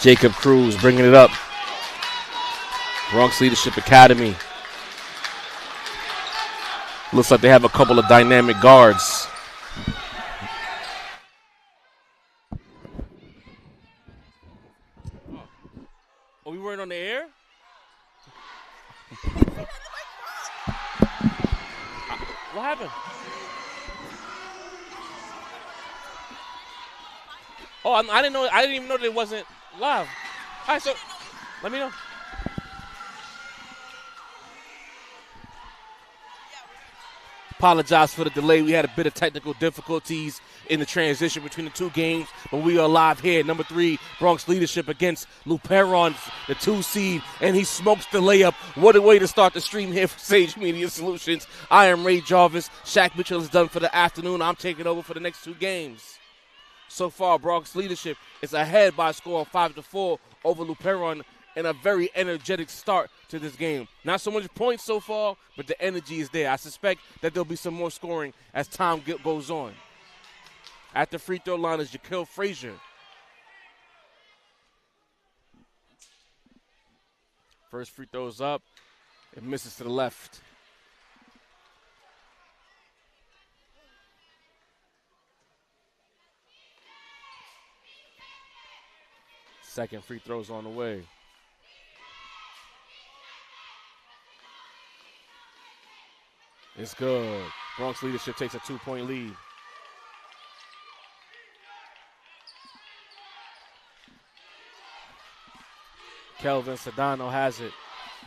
Jacob Cruz bringing it up. Bronx Leadership Academy. Looks like they have a couple of dynamic guards. Oh, we weren't on the air? What happened? Oh, I didn't know. I didn't even know that it wasn't live. All right, so let me know. Apologize for the delay. We had a bit of technical difficulties in the transition between the two games, but we are live here. Number 3, Bronx Leadership against Luperon, the 2 seed, and he smokes the layup. What a way to start the stream here for Sage Media Solutions. I am Ray Jarvis. Shaq Mitchell is done for the afternoon. I'm taking over for the next 2 games. So far, Bronx Leadership is ahead by a score of 5-4 over Luperon, and a very energetic start to this game. Not so much points so far, but the energy is there. I suspect that there'll be some more scoring as time goes on. At the free throw line is Jaquil Frazier. First free throw is up. It misses to the left. Second free throw's on the way. It's good. Bronx Leadership takes a 2-point lead. Kelvin Sedano has it.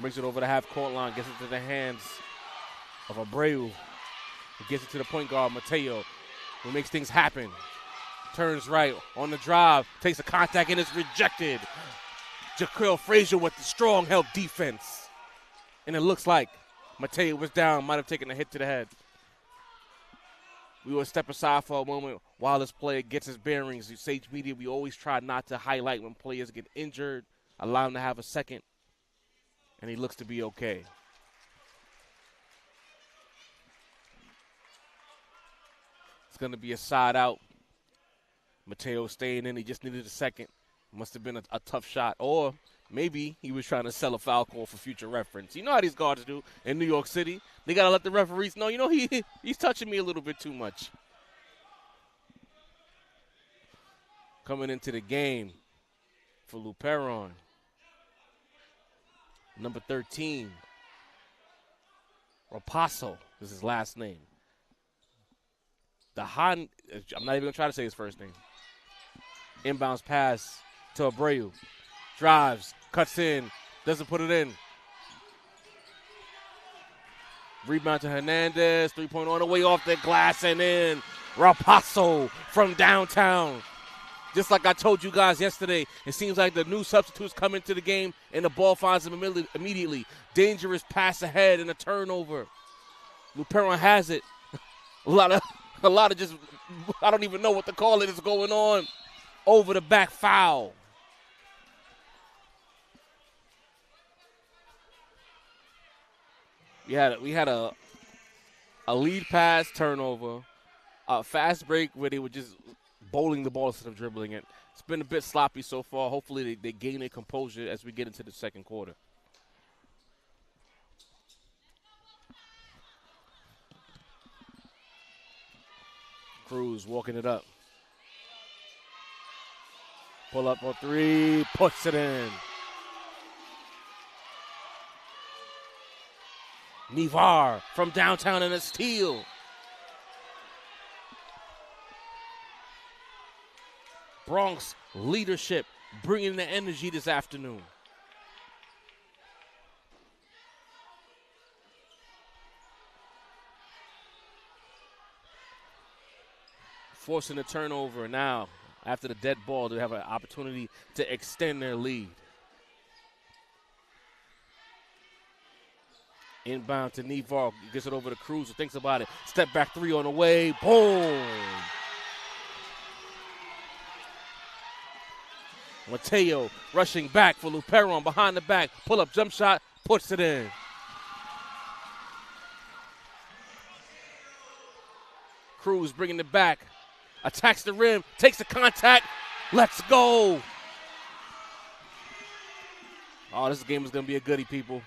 Brings it over the half-court line. Gets it to the hands of Abreu. He gets it to the point guard, Mateo, who makes things happen. Turns right on the drive. Takes a contact and it's rejected. Jaquil Frazier with the strong help defense. And it looks like Mateo was down, might have taken a hit to the head. We will step aside for a moment while this player gets his bearings. In Sage Media, we always try not to highlight when players get injured, allow him to have a second, and he looks to be okay. It's going to be a side out. Mateo staying in. He just needed a second. Must have been a tough shot. Or maybe he was trying to sell a foul call for future reference. You know how these guards do in New York City. They got to let the referees know, he's touching me a little bit too much. Coming into the game for Luperon. Number 13, Rapasso is his last name. I'm not even going to try to say his first name. Inbounds pass to Abreu. Drives, cuts in, doesn't put it in. Rebound to Hernandez, 3-point on the way off the glass and in. Rapasso from downtown. Just like I told you guys yesterday, it seems like the new substitutes come into the game and the ball finds them immediately. Dangerous pass ahead and a turnover. Luperon has it. A lot of just, I don't even know what to call it, is going on. Over the back foul. We had a lead pass turnover, a fast break where they were just bowling the ball instead of dribbling it. It's been a bit sloppy so far. Hopefully they gain their composure as we get into the second quarter. Cruz walking it up. Pull up on 3, puts it in. Nivar from downtown and a steal. Bronx Leadership bringing the energy this afternoon. Forcing the turnover now. After the dead ball, they have an opportunity to extend their lead. Inbound to Nivar. Gets it over to Cruz, who thinks about it. Step back 3 on the way. Boom. Mateo rushing back for Luperon behind the back. Pull-up jump shot. Puts it in. Cruz bringing it back. Attacks the rim. Takes the contact. Let's go. Oh, this game is going to be a goodie, people.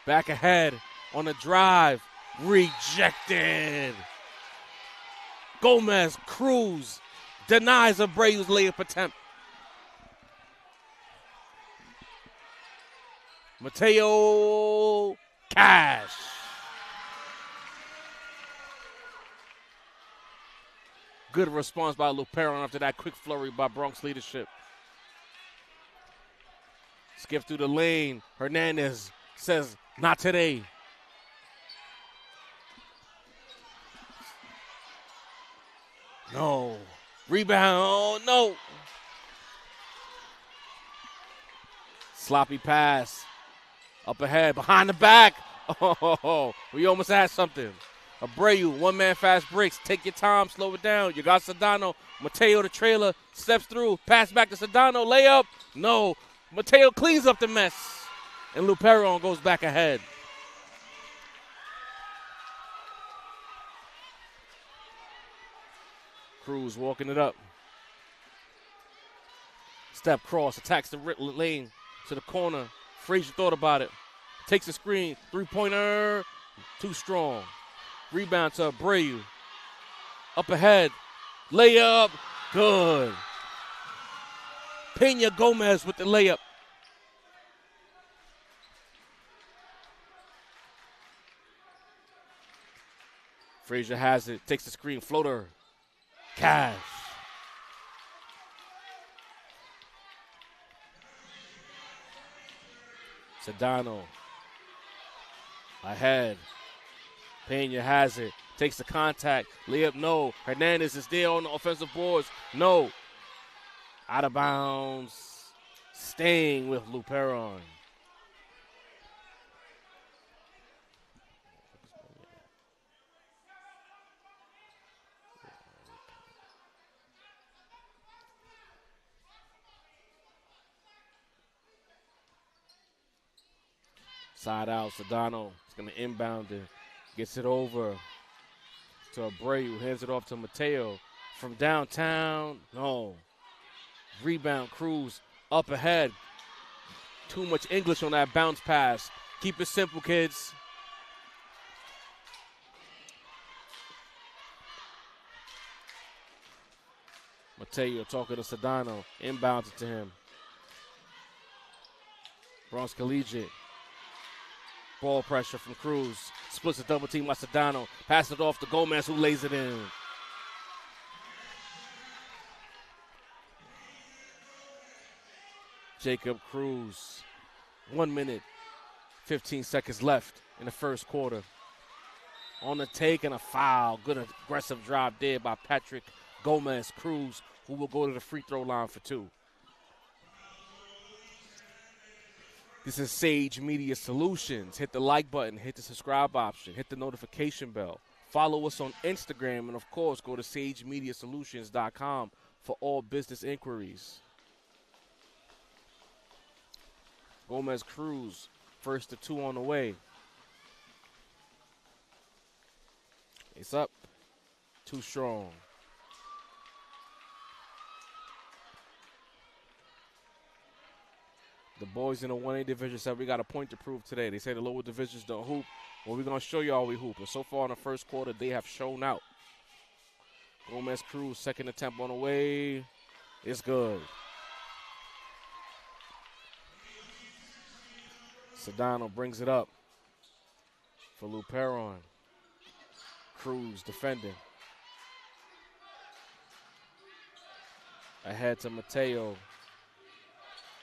Back ahead on the drive. Rejected. Gomez, Cruz, denies Abreu's layup attempt. Mateo Cash. Good response by Luperon after that quick flurry by Bronx leadership. Skip through the lane. Hernandez says, not today. No. Rebound. No. Sloppy pass. Up ahead. Behind the back. Oh, we almost had something. Abreu, one-man fast breaks. Take your time. Slow it down. You got Sedano. Mateo, the trailer, steps through. Pass back to Sedano. Layup. No. Mateo cleans up the mess. And Luperon goes back ahead. Cruz walking it up. Step cross, attacks the lane to the corner. Frazier thought about it. Takes a screen, three-pointer, too strong. Rebound to Abreu. Up ahead, layup, good. Pena Gomez with the layup. Frazier has it, takes the screen, floater. Cash. Sedano. Ahead. Pena has it. Takes the contact. Layup, no. Hernandez is there on the offensive boards. No. Out of bounds. Staying with Luperon. Side out, Sedano is going to inbound it. Gets it over to Abreu. Hands it off to Mateo. From downtown, no. Rebound, Cruz up ahead. Too much English on that bounce pass. Keep it simple, kids. Mateo talking to Sedano. Inbounds it to him. Bronx Collegiate. Ball pressure from Cruz. Splits a double team by Sedano. Passes it off to Gomez, who lays it in. Jacob Cruz. 1 minute, 15 seconds left in the first quarter. On the take and a foul. Good aggressive drive there by Patrick Gomez Cruz, who will go to the free throw line for two. This is Sage Media Solutions. Hit the like button, hit the subscribe option, hit the notification bell. Follow us on Instagram, and, of course, go to sagemediasolutions.com for all business inquiries. Gomez Cruz, first to two on the way. It's up. Too strong. The boys in the 1A division said we got a point to prove today. They say the lower divisions don't hoop. Well, we're going to show y'all we hoop. And so far in the first quarter, they have shown out. Gomez Cruz, second attempt on the way. It's good. Sedano brings it up for Luperon. Cruz defending. Ahead to Mateo.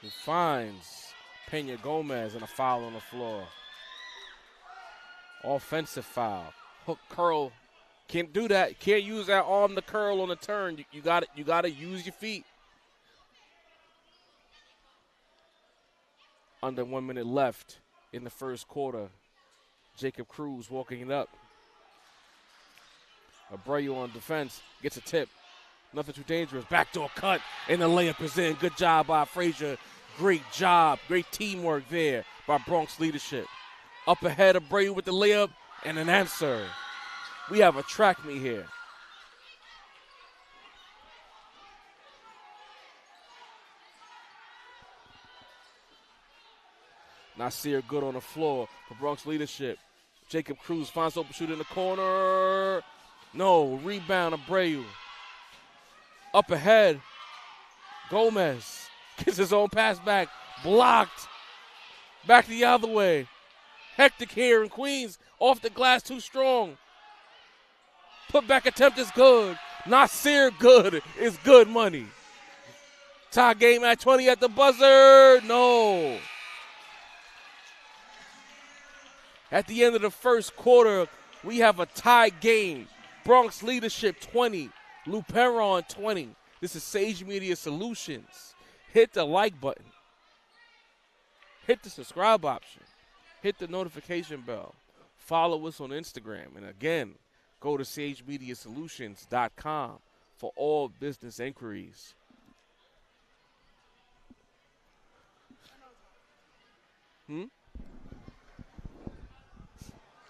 He finds Pena Gomez and a foul on the floor. Offensive foul. Hook curl. Can't do that. Can't use that arm to curl on the turn. You got it. You got to use your feet. Under 1 minute left in the first quarter. Jacob Cruz walking it up. Abreu on defense. Gets a tip. Nothing too dangerous. Backdoor cut, and the layup is in. Good job by Frazier. Great job. Great teamwork there by Bronx leadership. Up ahead, Abreu with the layup and an answer. We have a track meet here. Nasir good on the floor for Bronx leadership. Jacob Cruz finds open shooter in the corner. No, rebound Abreu. Up ahead. Gomez gets his own pass back. Blocked. Back the other way. Hectic here in Queens. Off the glass, too strong. Put back attempt is good. Nasir good is good money. Tie game at 20 at the buzzer. No. At the end of the first quarter, we have a tie game. Bronx leadership 20. Luperon 20. This is Sage Media Solutions. Hit the like button. Hit the subscribe option. Hit the notification bell. Follow us on Instagram. And again, go to sagemediasolutions.com for all business inquiries.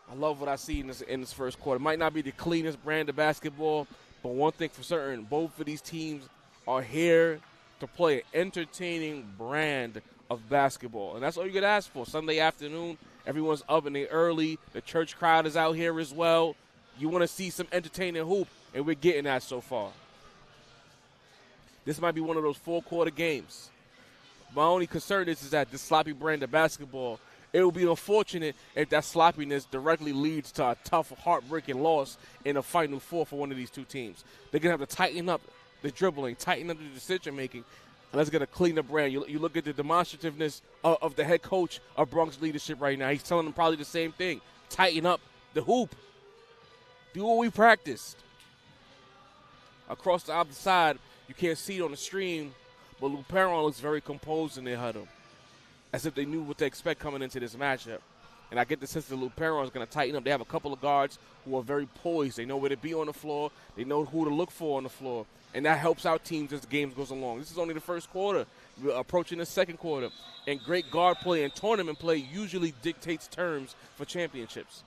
I love what I see in this first quarter. Might not be the cleanest brand of basketball, but one thing for certain, both of these teams are here to play an entertaining brand of basketball. And that's all you could ask for. Sunday afternoon, everyone's up and they early. The church crowd is out here as well. You want to see some entertaining hoop, and we're getting that so far. This might be one of those four-quarter games. My only concern is that this sloppy brand of basketball, it would be unfortunate if that sloppiness directly leads to a tough, heartbreaking loss in a Final Four for one of these two teams. They're going to have to tighten up the dribbling, tighten up the decision-making, and let's get a cleaner brand. You look at the demonstrativeness of the head coach of Bronx leadership right now. He's telling them probably the same thing. Tighten up the hoop. Do what we practiced. Across the other side, you can't see it on the stream, but Luperon looks very composed in their huddle, as if they knew what to expect coming into this matchup. And I get the sense that Luperon is going to tighten up. They have a couple of guards who are very poised. They know where to be on the floor. They know who to look for on the floor. And that helps out teams as the game goes along. This is only the first quarter. We're approaching the second quarter. And great guard play and tournament play usually dictates terms for championships.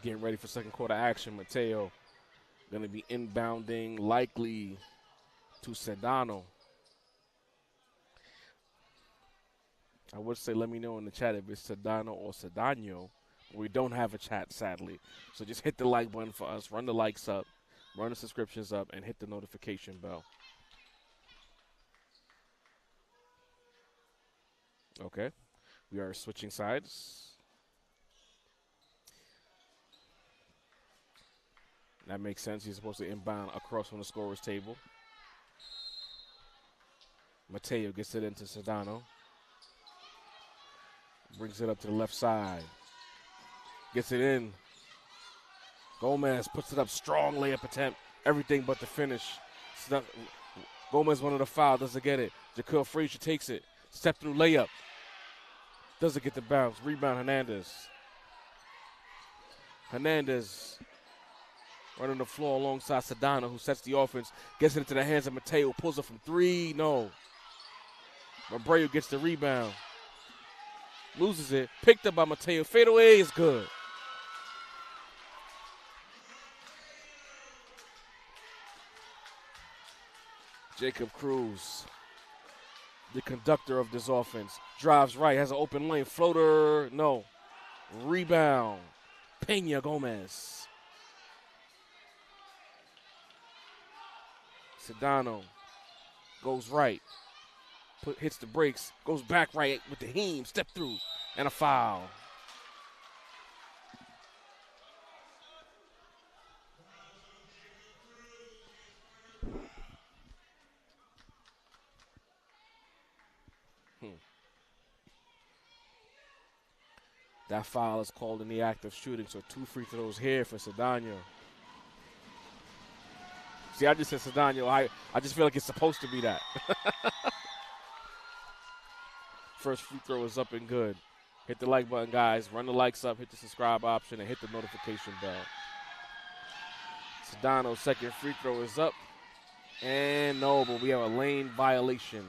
Getting ready for second quarter action. Mateo going to be inbounding likely to Sedano. I would say let me know in the chat if it's Sedano or Sedano. We don't have a chat, sadly. So just hit the like button for us. Run the likes up. Run the subscriptions up. And hit the notification bell. Okay. We are switching sides. That makes sense. He's supposed to inbound across from the scorer's table. Mateo gets it into Sedano. Brings it up to the left side. Gets it in. Gomez puts it up. Strong layup attempt. Everything but the finish. Gomez wanted a foul. Doesn't get it. Jaquil Frazier takes it. Step through layup. Doesn't get the bounce. Rebound Hernandez. Hernandez running the floor alongside Sedano, who sets the offense. Gets it into the hands of Mateo. Pulls it from three. No. Abreu gets the rebound. Loses it. Picked up by Mateo. Fadeaway is good. Jacob Cruz, the conductor of this offense, drives right, has an open lane. Floater, no. Rebound. Pena Gomez. Sedano goes right. Hits the brakes, goes back right with the Heem, step through, and a foul. That foul is called in the act of shooting, so 2 free throws here for Sedano. See, I just said Sedano. I just feel like it's supposed to be that. First free throw is up and good. Hit the like button, guys. Run the likes up, hit the subscribe option, and hit the notification bell. Sedano's second free throw is up. And no, but we have a lane violation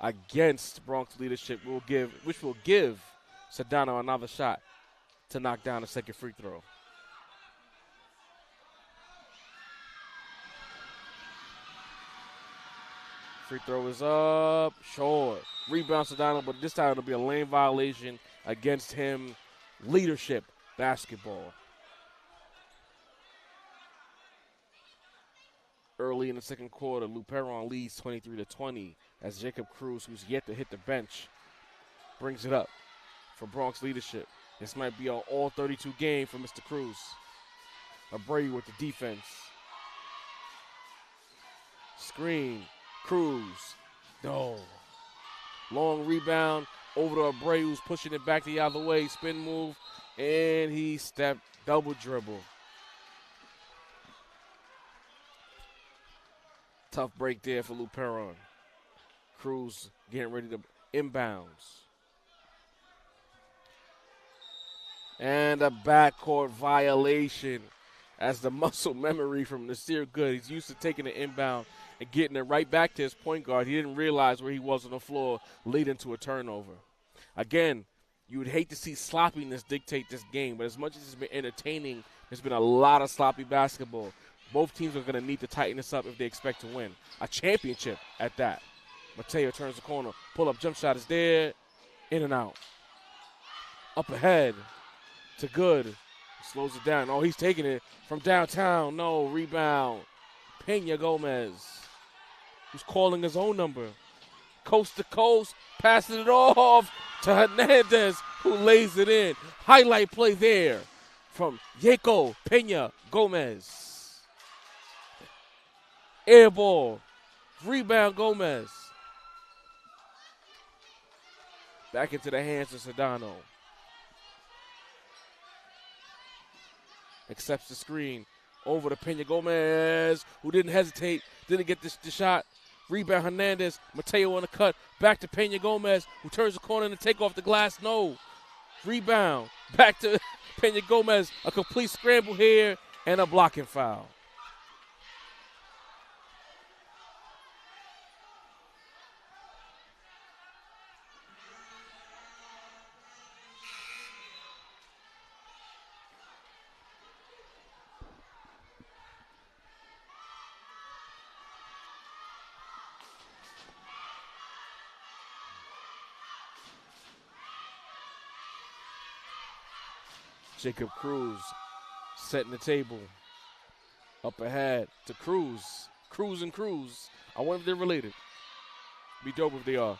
against Bronx leadership, which will give Sedano another shot to knock down the second free throw. Free throw is up, short. Rebound Sedano, but this time it'll be a lane violation against him. Leadership basketball. Early in the second quarter, Luperon leads 23-20 as Jacob Cruz, who's yet to hit the bench, brings it up for Bronx leadership. This might be an all-32 game for Mr. Cruz. Abreu with the defense. Screen. Cruz. No. Long rebound over to Abreu, who's pushing it back the other way. Spin move, and he stepped double dribble. Tough break there for Luperon. Cruz getting ready to inbounds. And a backcourt violation as the muscle memory from Nasir Good. He's used to taking the inbound and getting it right back to his point guard. He didn't realize where he was on the floor, leading to a turnover. Again, you would hate to see sloppiness dictate this game, but as much as it's been entertaining, there's been a lot of sloppy basketball. Both teams are going to need to tighten this up if they expect to win a championship at that. Mateo turns the corner. Pull-up jump shot is there. In and out. Up ahead to Good. Slows it down. Oh, he's taking it from downtown. No, rebound. Peña Gomez, who's calling his own number. Coast to coast, passing it off to Hernandez, who lays it in. Highlight play there from Jaco Peña Gomez. Air ball. Rebound Gomez. Back into the hands of Sedano. Accepts the screen. Over to Peña Gomez, who didn't hesitate. Didn't get the shot. Rebound Hernandez. Mateo on the cut. Back to Peña Gomez, who turns the corner and take off the glass. No. Rebound. Back to Peña Gomez. A complete scramble here and a blocking foul. Jacob Cruz setting the table. Up ahead to Cruz. Cruz and Cruz. I wonder if they're related. Be dope if they are.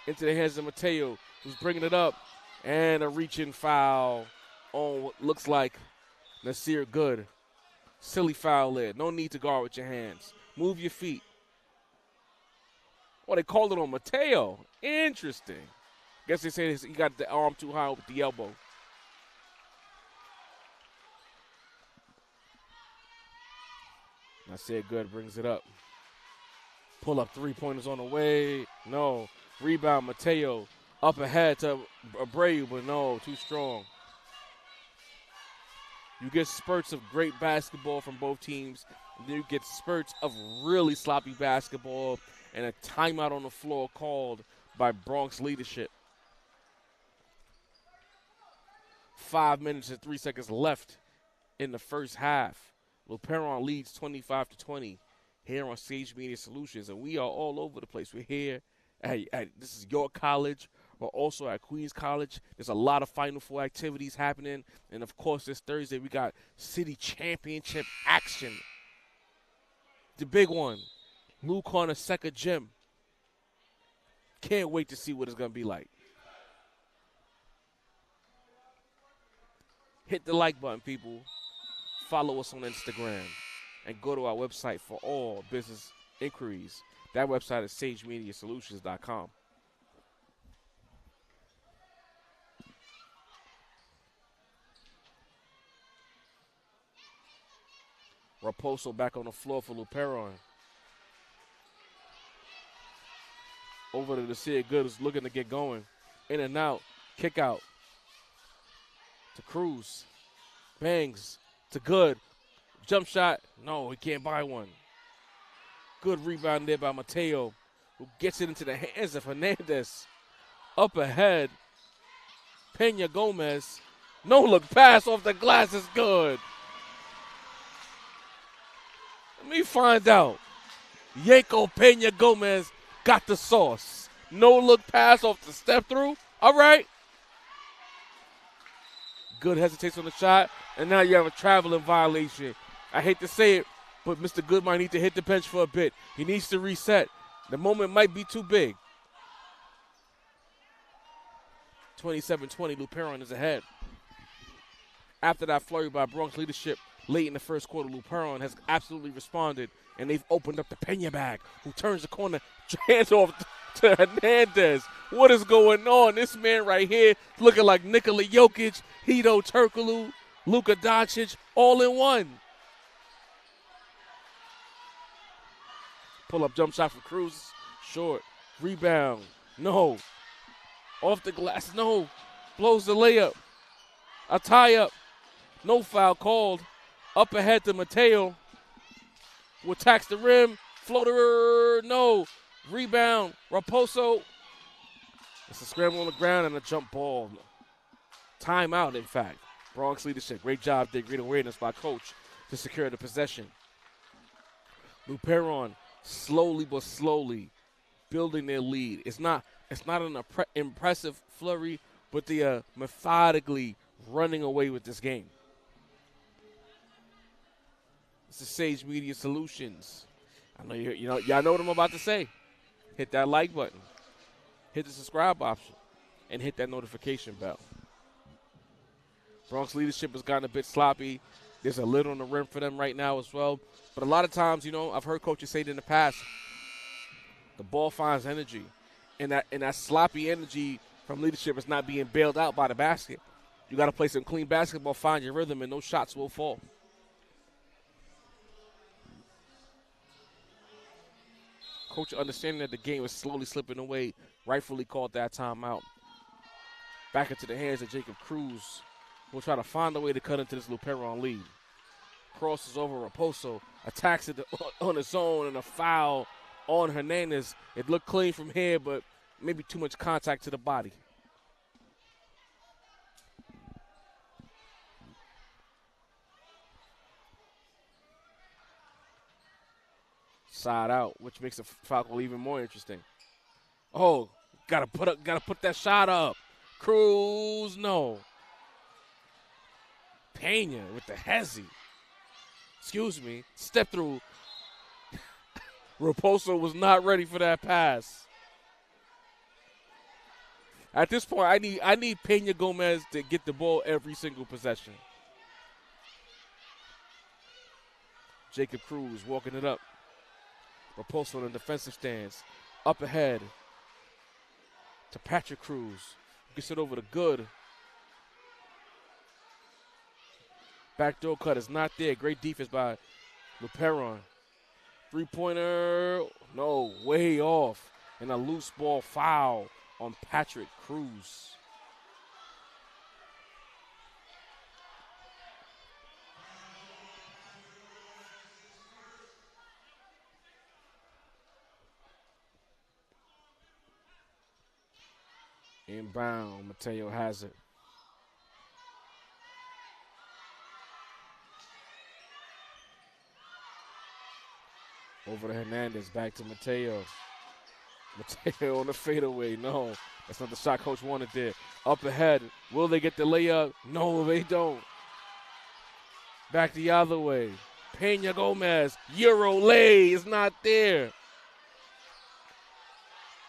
Into the hands of Mateo, who's bringing it up. And a reaching foul on what looks like Nasir Good. Silly foul there. No need to guard with your hands. Move your feet. Oh, they called it on Mateo. Interesting. Guess they say he got the arm too high with the elbow. Nasir Good brings it up. Pull up three-pointers on the way. No. Rebound Mateo. Up ahead to Abreu, but no, too strong. You get spurts of great basketball from both teams. Then you get spurts of really sloppy basketball and a timeout on the floor called by Bronx leadership. 5 minutes and 3 seconds left in the first half. Luperon leads 25-20 here on Sage Media Solutions, and we are all over the place. We're here at this is York College. We're also at Queens College. There's a lot of Final Four activities happening, and of course this Thursday we got city championship action. The big one, Lou Corner Second Gym. Can't wait to see what it's gonna be like. Hit the like button, people. Follow us on Instagram and go to our website for all business inquiries. That website is sagemediasolutions.com. Raposo back on the floor for Luperon. Over to Nasir Good, who's looking to get going. In and out. Kick out. To Cruz. Bangs. To Good. Jump shot. No, he can't buy one. Good rebound there by Mateo, who gets it into the hands of Hernandez. Up ahead. Pena Gomez. No look pass off the glass is good. Let me find out. Yanko Pena Gomez got the sauce. No look pass off the step through. All right. Good hesitates on the shot, and now you have a traveling violation. I hate to say it, but Mr. Good might need to hit the bench for a bit. He needs to reset. The moment might be too big. 27-20, Luperon is ahead. After that flurry by Bronx leadership late in the first quarter, Luperon has absolutely responded, and they've opened up the Pena bag, who turns the corner, hands off to Hernandez. What is going on? This man right here looking like Nikola Jokic, Hito Turkoglu, Luka Doncic, all in one. Pull-up jump shot for Cruz. Short. Rebound. No. Off the glass. No. Blows the layup. A tie-up. No foul called. Up ahead to Mateo. Who attacks the rim. Floater. No. Rebound. Raposo. It's a scramble on the ground and a jump ball. Timeout, in fact. Bronx leadership. Great job there. Great awareness by Coach to secure the possession. Luperon slowly but slowly building their lead. It's not an impressive flurry, but they are methodically running away with this game. This is Sage Media Solutions. I know y'all know what I'm about to say. Hit that like button. Hit the subscribe option. And hit that notification bell. Bronx leadership has gotten a bit sloppy. There's a lid on the rim for them right now as well. But a lot of times, I've heard coaches say it in the past, the ball finds energy. And that sloppy energy from leadership is not being bailed out by the basket. You got to play some clean basketball, find your rhythm, and those shots will fall. Coach, understanding that the game is slowly slipping away, rightfully called that timeout. Back into the hands of Jacob Cruz, who will try to find a way to cut into this Luperon lead. Crosses over Raposo, attacks it on his own, and a foul on Hernandez. It looked clean from here, but maybe too much contact to the body. Side out, which makes the foul call even more interesting. Oh, gotta put that shot up. Cruz, no. Pena with the hezzy. Excuse me, step through. Raposo was not ready for that pass. At this point, I need Pena Gomez to get the ball every single possession. Jacob Cruz walking it up. Raposo in the defensive stance. Up ahead to Patrick Cruz. Gets it over to Good. Backdoor cut is not there. Great defense by Luperon. Three-pointer, no, way off. And a loose ball foul on Patrick Cruz. Inbound, Mateo has it. Over to Hernandez, back to Mateo. Mateo on the fadeaway. No, that's not the shot coach wanted there. Up ahead. Will they get the layup? No, they don't. Back the other way. Pena Gomez. Euro lay is not there.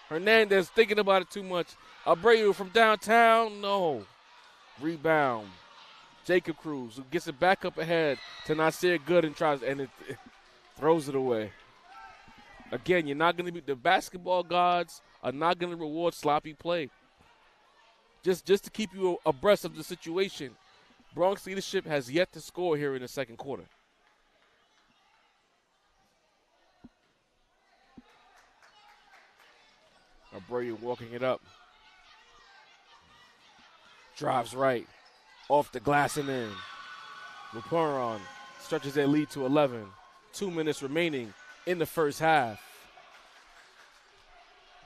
Hernandez thinking about it too much. Abreu from downtown. No. Rebound. Jacob Cruz, who gets it back up ahead to Nasir Good and tries, and it throws it away. Again, you're not going to be, the basketball gods are not going to reward sloppy play. Just to keep you abreast of the situation, Bronx leadership has yet to score here in the second quarter. Abreu walking it up. Drives right. Off the glass and in. Luperon stretches their lead to 11. 2 minutes remaining in the first half.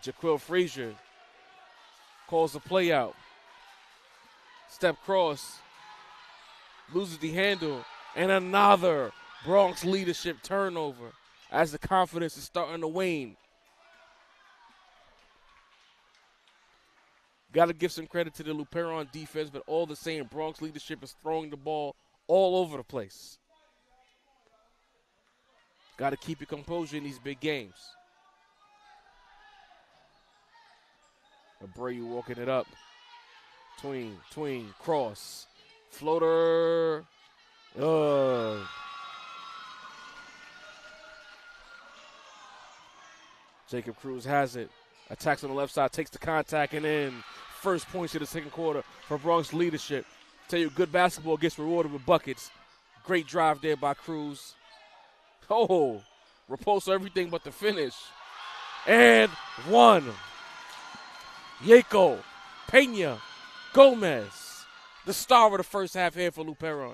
Jaquil Frazier calls the play out. Step cross. Loses the handle. And another Bronx leadership turnover as the confidence is starting to wane. Got to give some credit to the Luperon defense, but all the same, Bronx leadership is throwing the ball all over the place. Got to keep your composure in these big games. Abreu walking it up. Tween, cross. Floater. Jacob Cruz has it. Attacks on the left side, takes the contact and in. First points of the second quarter for Bronx leadership. Tell you, good basketball gets rewarded with buckets. Great drive there by Cruz. Oh, Raposo everything but the finish. And one. Yeko, Pena, Gomez, the star of the first half here for Luperon.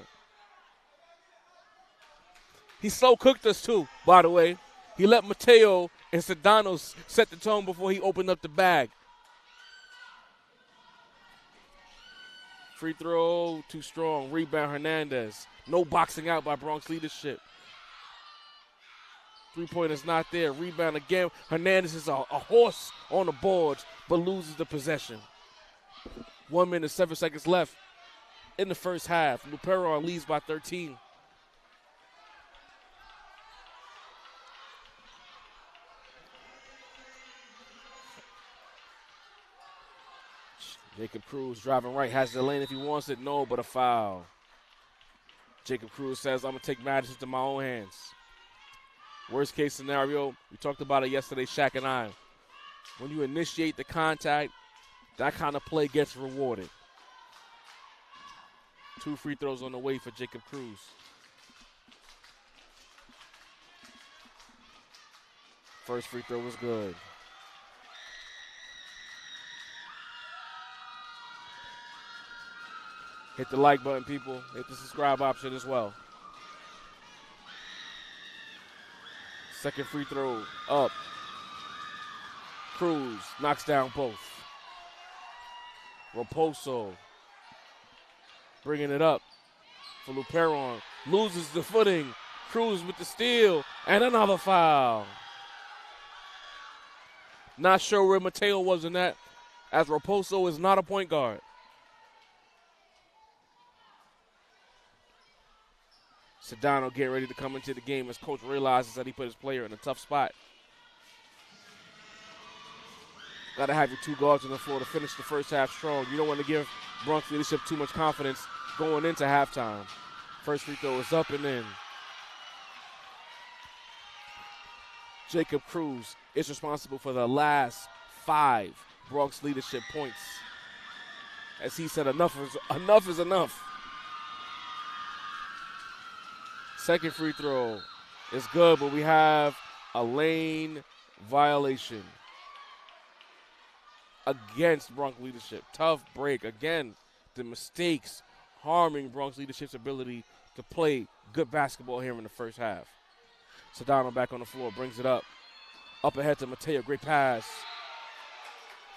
He slow cooked us too, by the way. He let Mateo and Sedano set the tone before he opened up the bag. Free throw, too strong. Rebound, Hernandez. No boxing out by Bronx leadership. Three-pointer's not there. Rebound again. Hernandez is a horse on the boards, but loses the possession. 1 minute, 7 seconds left in the first half. Luperon leads by 13. Jacob Cruz driving right, has the lane if he wants it. No, but a foul. Jacob Cruz says, I'm going to take matters into my own hands. Worst case scenario, we talked about it yesterday, Shaq and I. When you initiate the contact, that kind of play gets rewarded. 2 free throws on the way for Jacob Cruz. First free throw was good. Hit the like button, people. Hit the subscribe option as well. Second free throw up. Cruz knocks down both. Raposo bringing it up for Luperon. Loses the footing. Cruz with the steal and another foul. Not sure where Mateo was in that, as Raposo is not a point guard. Sedano getting ready to come into the game as coach realizes that he put his player in a tough spot. Got to have your 2 guards on the floor to finish the first half strong. You don't want to give Bronx leadership too much confidence going into halftime. First free throw is up and in. Jacob Cruz is responsible for the last 5 Bronx leadership points. As he said, enough is enough. Second free throw is good, but we have a lane violation against Bronx leadership. Tough break. Again, the mistakes harming Bronx leadership's ability to play good basketball here in the first half. Sedano back on the floor, brings it up. Up ahead to Mateo, great pass.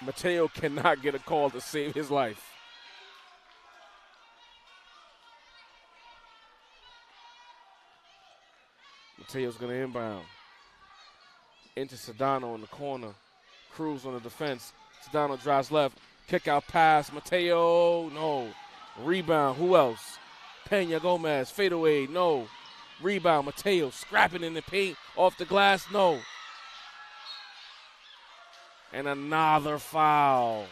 Mateo cannot get a call to save his life. Mateo's going to inbound. Into Sedano in the corner. Cruz on the defense. Sedano drives left. Kick out pass. Mateo, no. Rebound, who else? Pena Gomez, fadeaway, no. Rebound, Mateo scrapping in the paint. Off the glass, no. And another foul.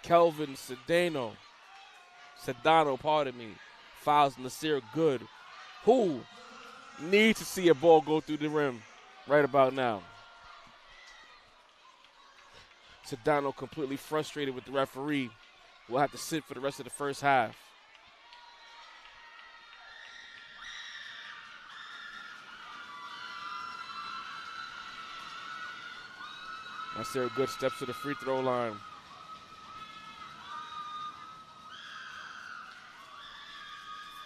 Kelvin Sedano, fouls Nasir Good, who needs to see a ball go through the rim right about now. Sedano completely frustrated with the referee. Will have to sit for the rest of the first half. Nasir Good steps to the free throw line.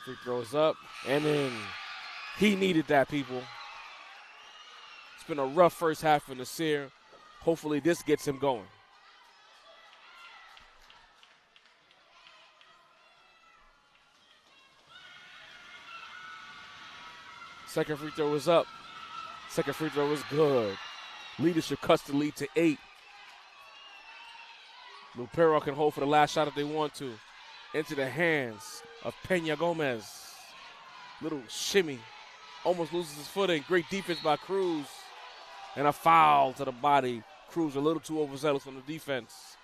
Free throws up and in. He needed that, people. It's been a rough first half for Nasir. Hopefully this gets him going. Second free throw is up. Second free throw is good. Leadership cuts the lead to 8. Luperon can hold for the last shot if they want to. Into the hands of Peña Gomez. Little shimmy. Almost loses his footing. Great defense by Cruz. And a foul to the body. Cruz a little too overzealous on the defense.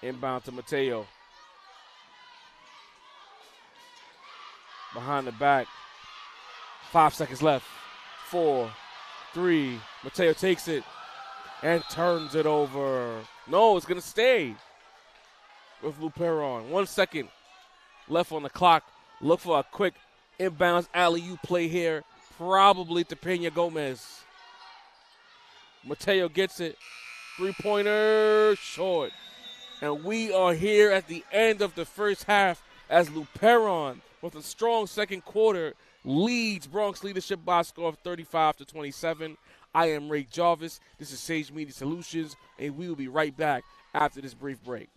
Inbound to Mateo. Behind the back. 5 seconds left. 4, 3. Mateo takes it and turns it over. No, it's going to stay with Luperon. 1 second left on the clock. Look for a quick inbounds alley-oop play here. Probably to Peña Gomez. Mateo gets it. Three-pointer short. And we are here at the end of the first half as Luperon, with a strong second quarter, leads Bronx leadership by a score of 35-27. I am Ray Jarvis. This is Sage Media Solutions, and we will be right back after this brief break.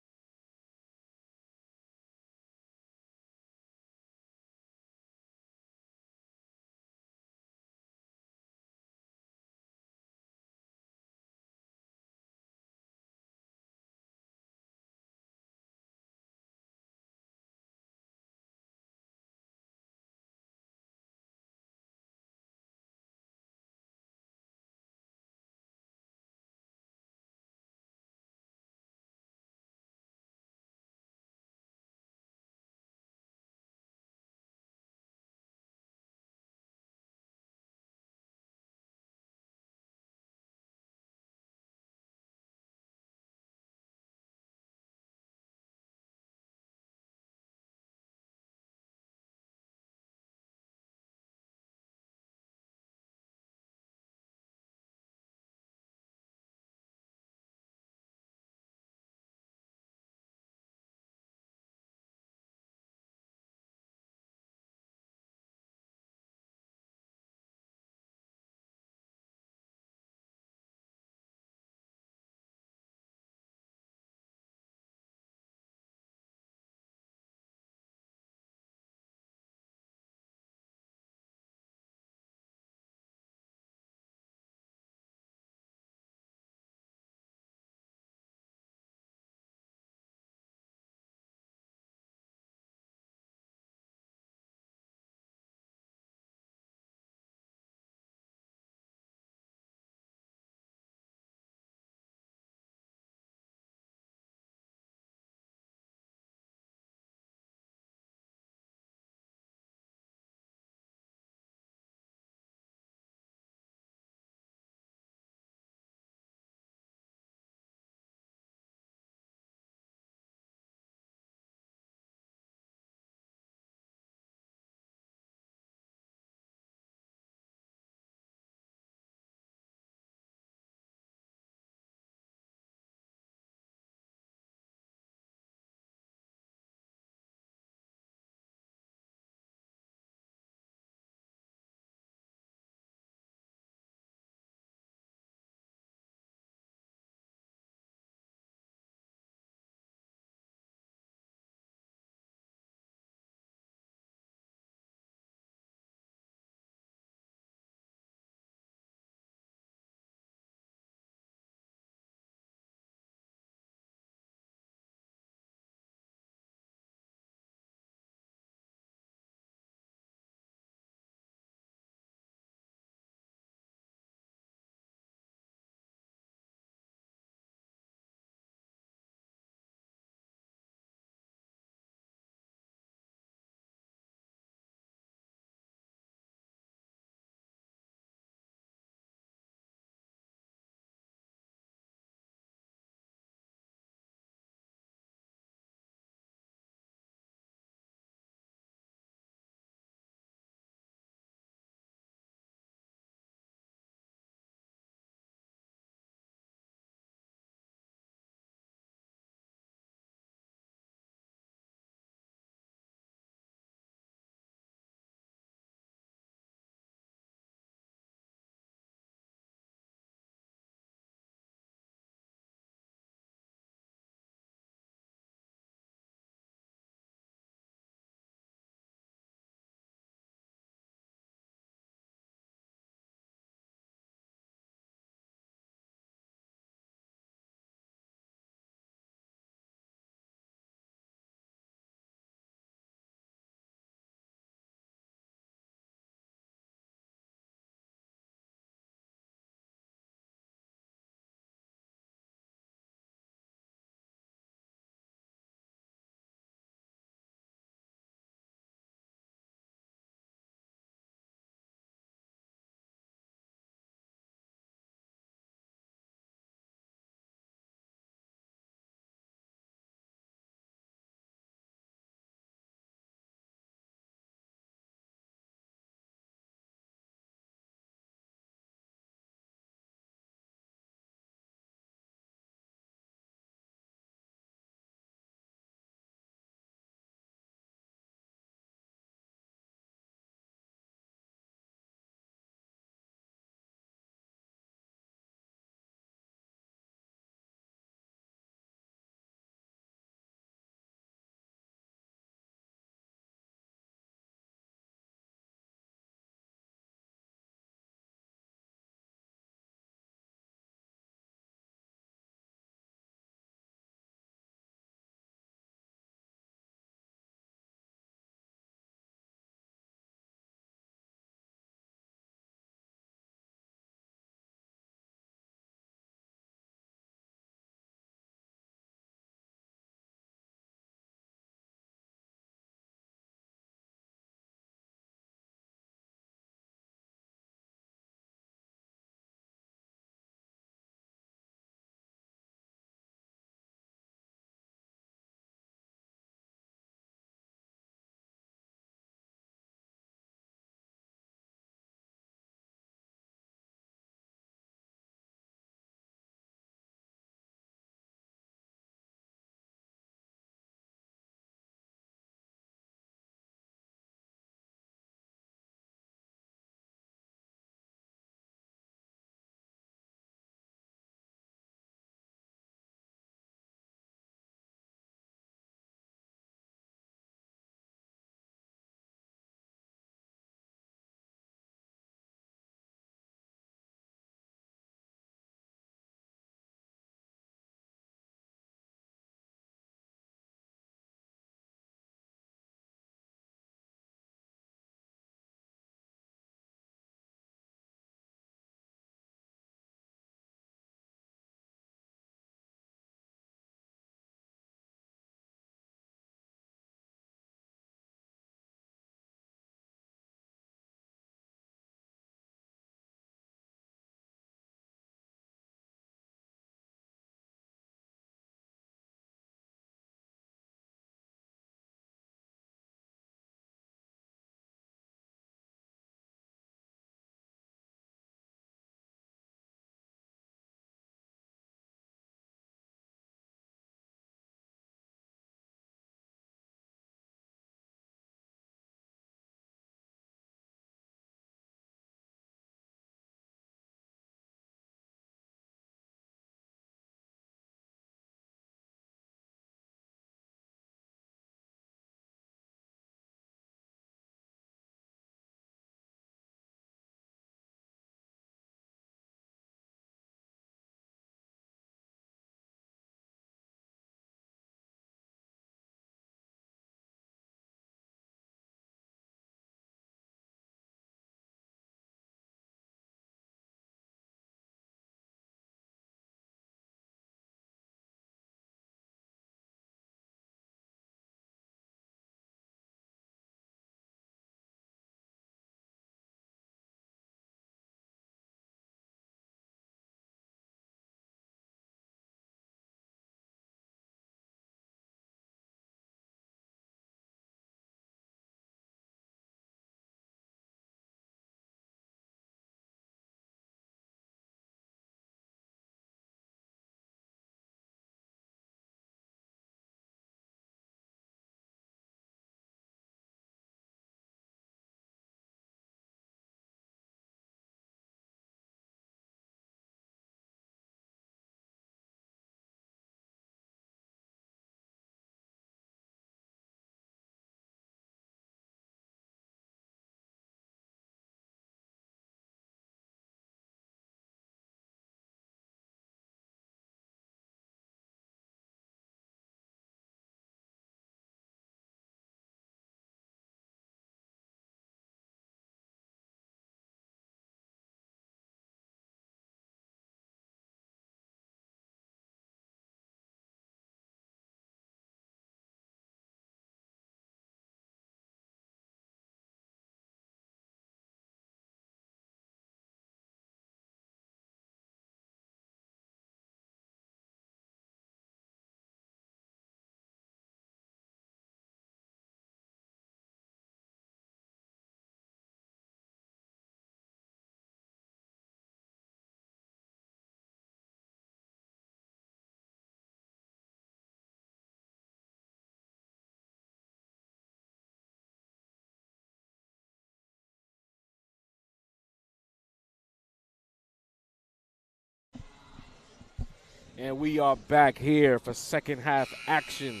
And we are back here for second half action.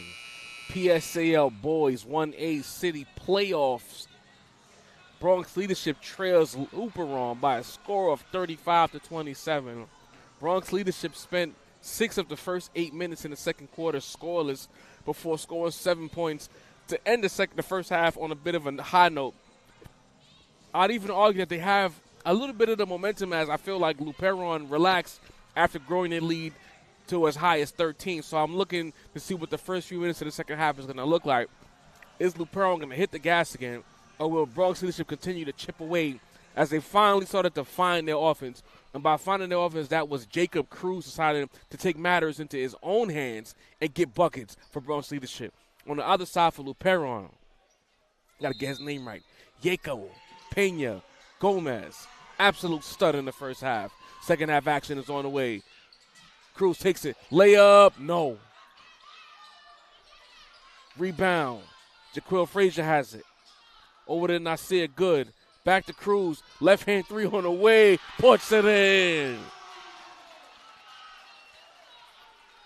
PSAL Boys 1A City Playoffs. Bronx Leadership trails Luperon by a score of 35-27. Bronx Leadership spent 6 of the first 8 minutes in the second quarter scoreless before scoring 7 points to end the first half on a bit of a high note. I'd even argue that they have a little bit of the momentum, as I feel like Luperon relaxed after growing their lead to as high as 13. So I'm looking to see what the first few minutes of the second half is going to look like. Is Luperon going to hit the gas again, or will Bronx Leadership continue to chip away as they finally started to find their offense? And by finding their offense, that was Jacob Cruz deciding to take matters into his own hands and get buckets for Bronx Leadership. On the other side for Luperon, got to get his name right, Jacob Pena Gomez. Absolute stud in the first half. Second half action is on the way. Cruz takes it. Layup, no. Rebound. Jaquil Frazier has it. Over to Nasir Good. Back to Cruz. Left hand three on the way. Puts it in.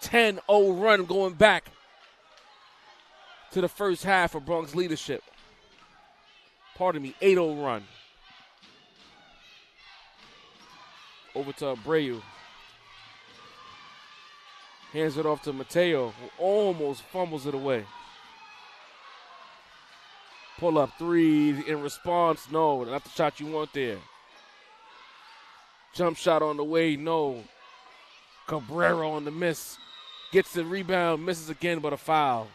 10-0 run going back to the first half of Bronx Leadership. Pardon me, 8-0 run. Over to Abreu. Hands it off to Mateo, who almost fumbles it away. Pull up three in response, no, not the shot you want there. Jump shot on the way, no. Cabrera on the miss. Gets the rebound, misses again, but a foul.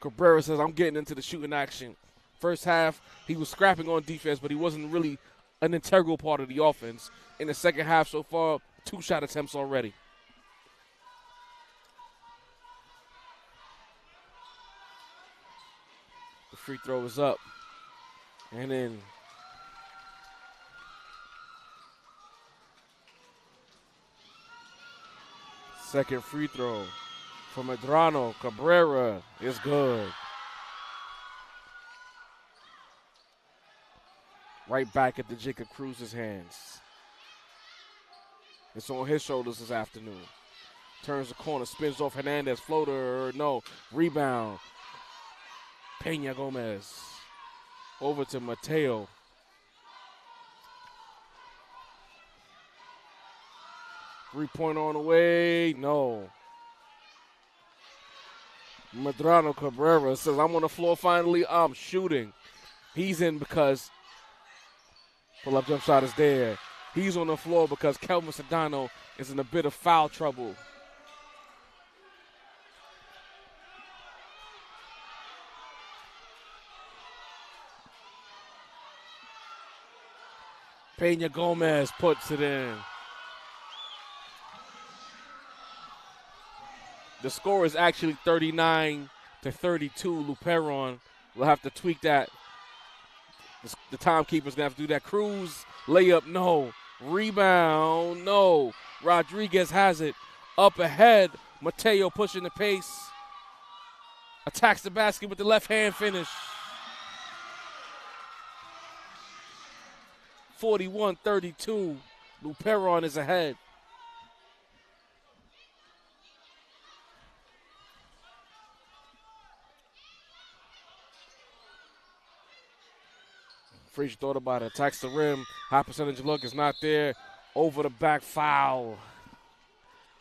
Cabrera says, I'm getting into the shooting action. First half, he was scrapping on defense, but he wasn't really an integral part of the offense. In the second half so far, 2 shot attempts already. The free throw is up. And in. Second free throw for Medrano. Cabrera is good. Right back at the Jacob Cruz's hands. It's on his shoulders this afternoon. Turns the corner, spins off Hernandez. Floater, no. Rebound. Pena Gomez. Over to Mateo. Three-pointer on the way, no. Medrano Cabrera says, I'm on the floor finally, I'm shooting. He's in because pull-up jump shot is there. He's on the floor because Kelvin Sedano is in a bit of foul trouble. Pena Gomez puts it in. The score is actually 39-32. Luperon will have to tweak that. The timekeeper's going to have to do that. Cruz, layup, no. Rebound, no. Rodriguez has it. Up ahead, Mateo pushing the pace. Attacks the basket with the left hand finish. 41-32. Luperon is ahead. Frazier thought about it. Attacks the rim. High percentage look is not there. Over the back foul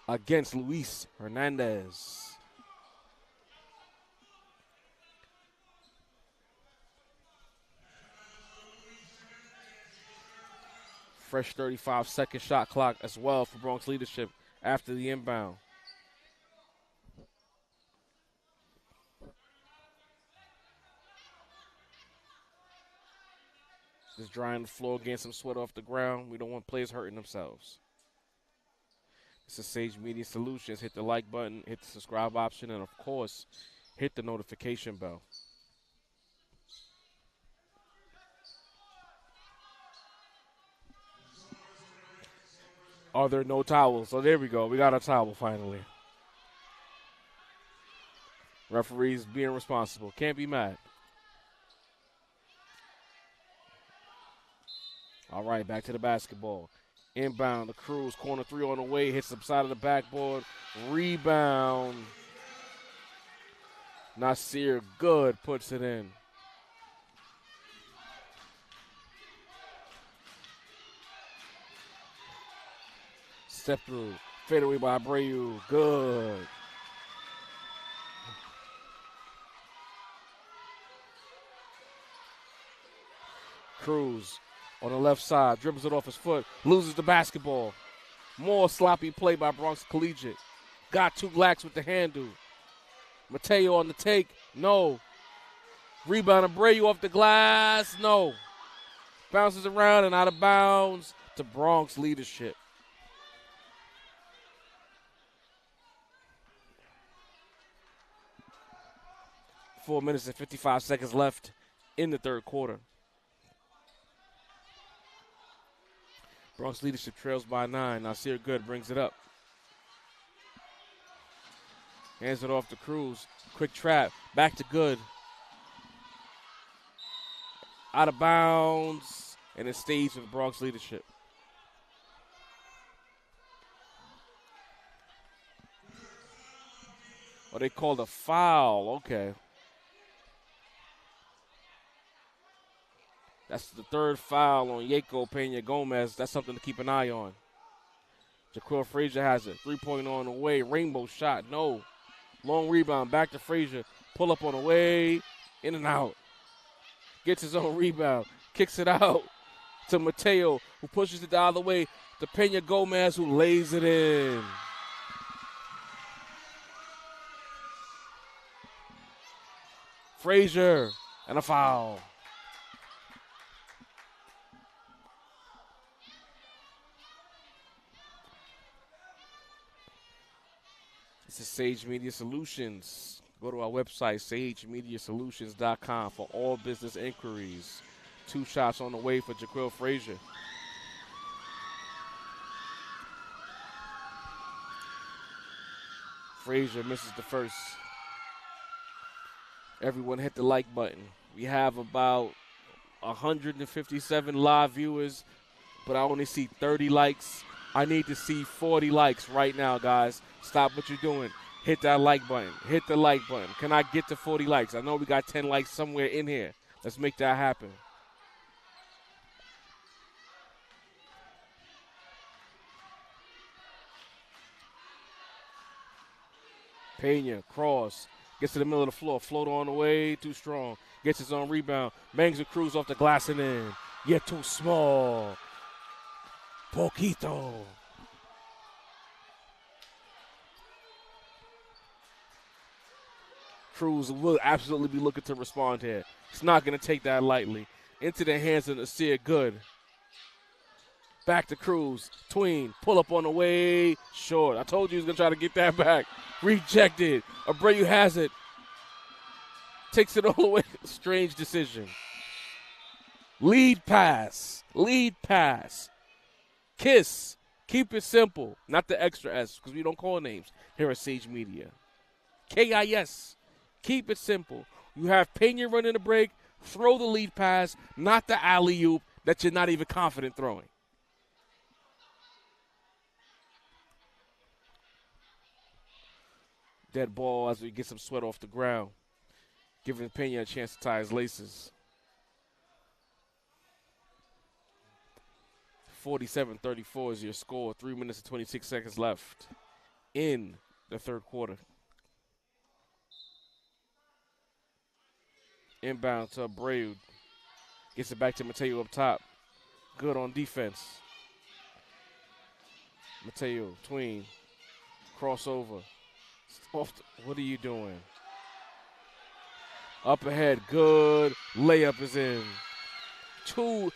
against Luis Hernandez. Fresh 35-second shot clock as well for Bronx Leadership after the inbound. Just drying the floor, getting some sweat off the ground. We don't want players hurting themselves. This is Sage Media Solutions. Hit the like button, hit the subscribe option, and of course, hit the notification bell. Are there no towels? So there we go. We got a towel finally. Referees being responsible. Can't be mad. All right, back to the basketball. Inbound, the Cruz, corner three on the way, hits the side of the backboard. Rebound. Nasir Good puts it in. Step through. Fade away by Abreu. Good. Cruz on the left side. Dribbles it off his foot. Loses the basketball. More sloppy play by Bronx Collegiate. Got too lax with the handle. Mateo on the take. No. Rebound Abreu off the glass. No. Bounces around and out of bounds to Bronx leadership. Four minutes and 55 seconds left in the third quarter. Bronx leadership trails by 9. Nasir Good brings it up. Hands it off to Cruz. Quick trap. Back to Good. Out of bounds. And it stays with Bronx leadership. Oh, they called a foul. Okay. That's the third foul on Yeko Pena Gomez. That's something to keep an eye on. Jaquil Frazier has it. 3-point on the way. Rainbow shot. No. Long rebound. Back to Frazier. Pull up on the way. In and out. Gets his own rebound. Kicks it out to Mateo, who pushes it the other way to Pena Gomez, who lays it in. Frazier and a foul. This is Sage Media Solutions. Go to our website, sagemediasolutions.com, for all business inquiries. 2 shots on the way for Jaquil Frazier. Frazier misses the first. Everyone hit the like button. We have about 157 live viewers, but I only see 30 likes. I need to see 40 likes right now, guys. Stop what you're doing. Hit that like button. Hit the like button. Can I get to 40 likes? I know we got 10 likes somewhere in here. Let's make that happen. Pena, cross. Gets to the middle of the floor. Float on the way. Too strong. Gets his own rebound. Bangs the Cruz off the glass and in. Yet too small. Poquito. Cruz will absolutely be looking to respond here. He's not going to take that lightly. Into the hands of Nasir Good. Back to Cruz. Tween. Pull up on the way. Short. I told you he was going to try to get that back. Rejected. Abreu has it. Takes it all the way. Strange decision. Lead pass. Lead pass. Kiss. Keep it simple. Not the extra S, because we don't call names here at Sage Media. KIS. Keep it simple. You have Pena running the break. Throw the lead pass, not the alley-oop that you're not even confident throwing. Dead ball as we get some sweat off the ground, giving Pena a chance to tie his laces. 47-34 is your score. 3 minutes and 26 seconds left in the third quarter. Inbound to Abreu. Gets it back to Mateo up top. Good on defense. Mateo, tween. Crossover. What are you doing? Up ahead. Good. Layup is in. 2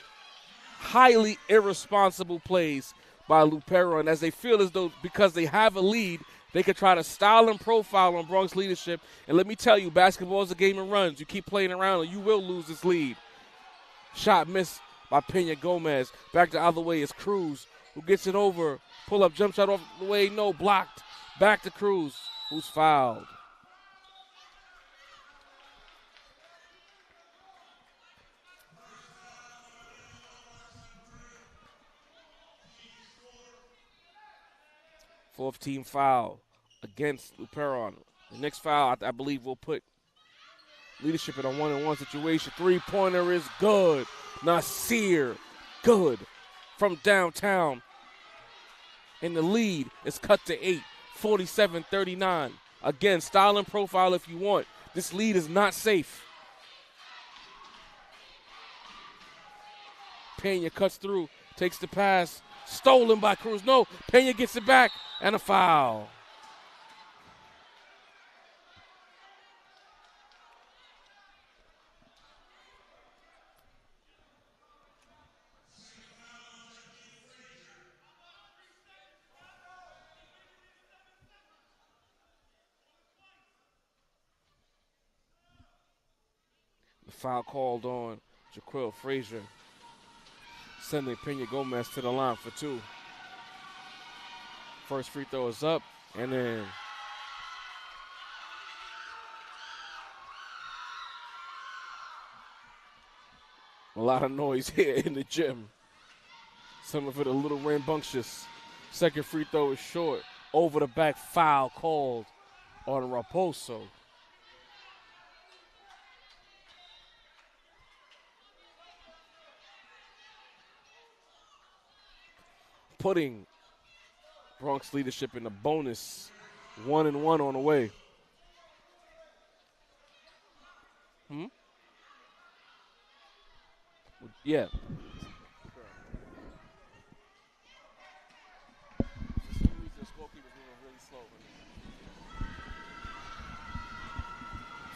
highly irresponsible plays by Luperon as they feel as though because they have a lead, they could try to style and profile on Bronx leadership. And let me tell you, basketball is a game of runs. You keep playing around or you will lose this lead. Shot missed by Pena Gomez. Back the other way is Cruz, who gets it over. Pull up, jump shot off the way. No, blocked. Back to Cruz, who's fouled. Fourth team foul against Luperon. The next foul, I believe, will put leadership in a 1-on-1 situation. Three-pointer is good. Nasir, good. From downtown. And the lead is cut to 8, 47-39. Again, style and profile if you want. This lead is not safe. Pena cuts through, takes the pass. Stolen by Cruz. No, Pena gets it back, and a foul. The foul called on Jaquil Frazier, sending Pena Gomez to the line for 2. First free throw is up, and then a lot of noise here in the gym. Some of it a little rambunctious. Second free throw is short. Over the back foul called on Raposo. Putting Bronx leadership in the bonus. 1-1 on the way. Yeah.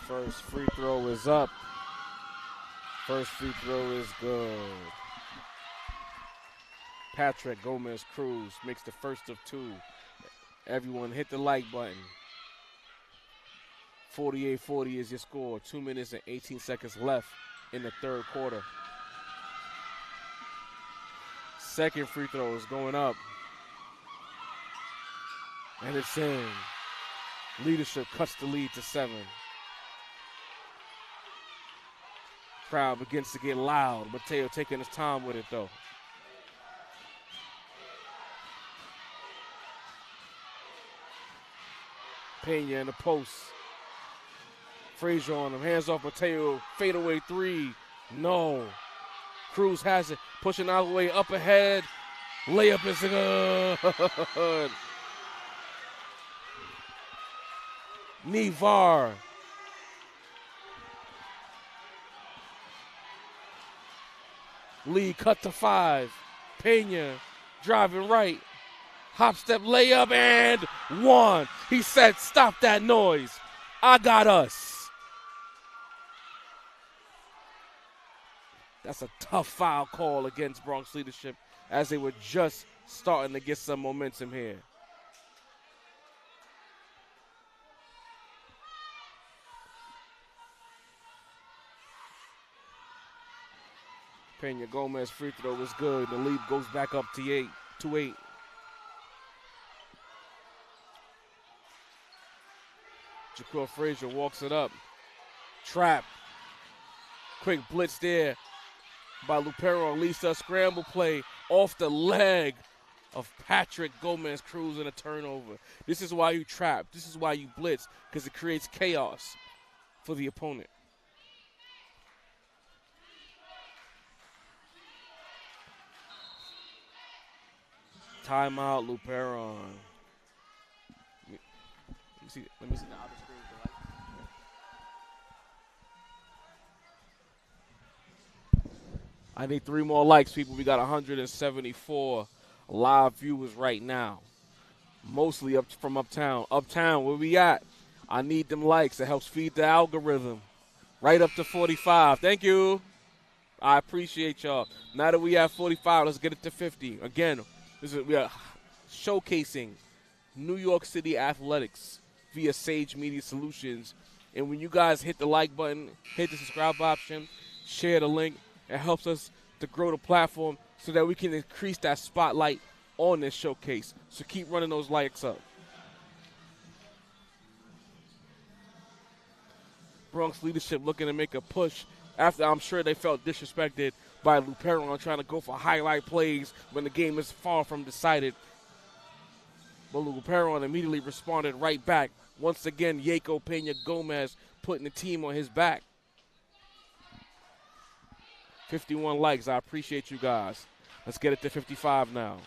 First free throw is up. First free throw is good. Patrick Gomez Cruz makes the first of 2. Everyone hit the like button. 48-40 is your score. 2 minutes and 18 seconds left in the third quarter. Second free throw is going up. And it's in. Leadership cuts the lead to 7. Crowd begins to get loud. Mateo taking his time with it though. Pena in the post. Frazier on him. Hands off Mateo. Fadeaway 3. No. Cruz has it. Pushing out of the way. Up ahead. Layup is good. Nivar. Lead cut to 5. Pena driving right. Hop step layup and 1. He said, stop that noise. I got us. That's a tough foul call against Bronx leadership as they were just starting to get some momentum here. Pena Gomez free throw was good. The lead goes back up to 8. Jaquil Frazier walks it up. Trap. Quick blitz there by Luperon. Lisa scramble play off the leg of Patrick Gomez Cruz and a turnover. This is why you trap. This is why you blitz, because it creates chaos for the opponent. Timeout, Luperon. Let me see the outer screen. I need 3 more likes, people. We got 174 live viewers right now. Mostly up from uptown. Uptown, where we at? I need them likes. It helps feed the algorithm. Right up to 45. Thank you. I appreciate y'all. Now that we have 45, let's get it to 50. Again, we are showcasing New York City athletics via Sage Media Solutions. And when you guys hit the like button, hit the subscribe option, share the link, it helps us to grow the platform so that we can increase that spotlight on this showcase. So keep running those likes up. Bronx leadership looking to make a push after I'm sure they felt disrespected by Luperon trying to go for highlight plays when the game is far from decided. But Luperon immediately responded right back. Once again, Yako Pena Gomez putting the team on his back. 51 likes. I appreciate you guys. Let's get it to 55 now.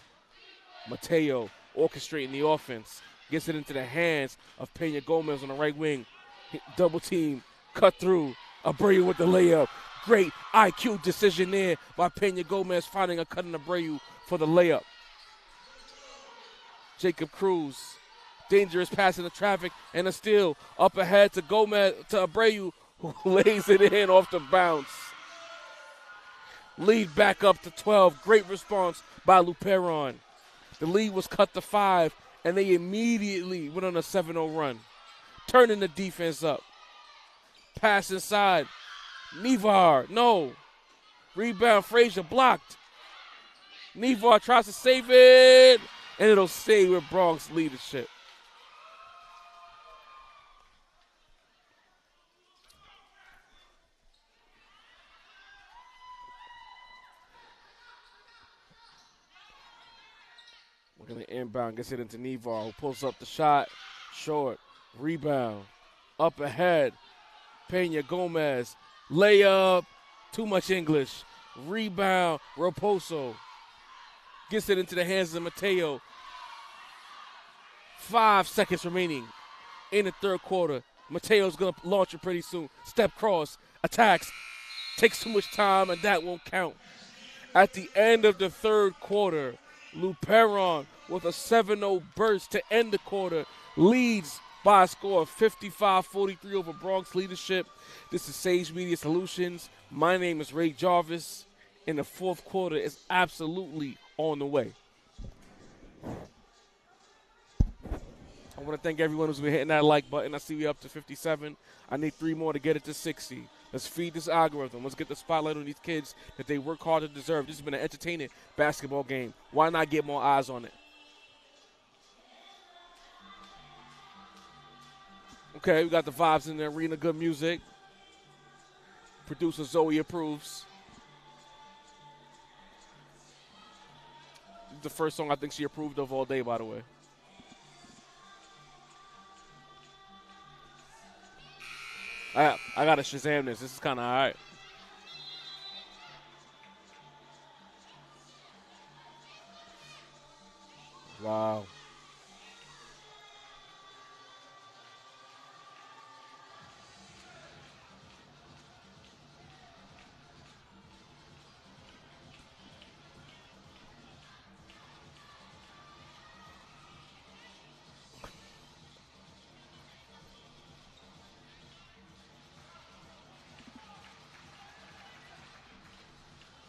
Mateo orchestrating the offense. Gets it into the hands of Pena Gomez on the right wing. Double team. Cut through. Abreu with the layup. Great IQ decision there by Pena Gomez, finding a cut in Abreu for the layup. Jacob Cruz. Dangerous pass in the traffic and a steal. Up ahead to Gomez, to Abreu, who lays it in off the bounce. Lead back up to 12. Great response by Luperon. The lead was cut to 5, and they immediately went on a 7-0 run. Turning the defense up. Pass inside. Nevar, no. Rebound, Frazier blocked. Nevar tries to save it, and it'll stay with Bronx leadership. We're going to inbound, gets it into Nevar, who pulls up the shot. Short, rebound, up ahead. Pena Gomez, layup, too much English. Rebound, Raposo. Gets it into the hands of Mateo. 5 seconds remaining in the third quarter. Mateo's going to launch it pretty soon. Step cross, attacks, takes too much time, and that won't count. At the end of the third quarter, Luperon with a 7-0 burst to end the quarter leads by a score of 55-43 over Bronx leadership. This is Sage Media Solutions. My name is Ray Jarvis, and the fourth quarter is absolutely on the way. I want to thank everyone who's been hitting that like button. I see we up to 57. I need 3 more to get it to 60. Let's feed this algorithm. Let's get the spotlight on these kids that they work hard to deserve. This has been an entertaining basketball game. Why not get more eyes on it? Okay, we got the vibes in the arena, good music. Producer Zoe approves. The first song I think she approved of all day, by the way. I got to Shazam this. This is kind of all right. Wow.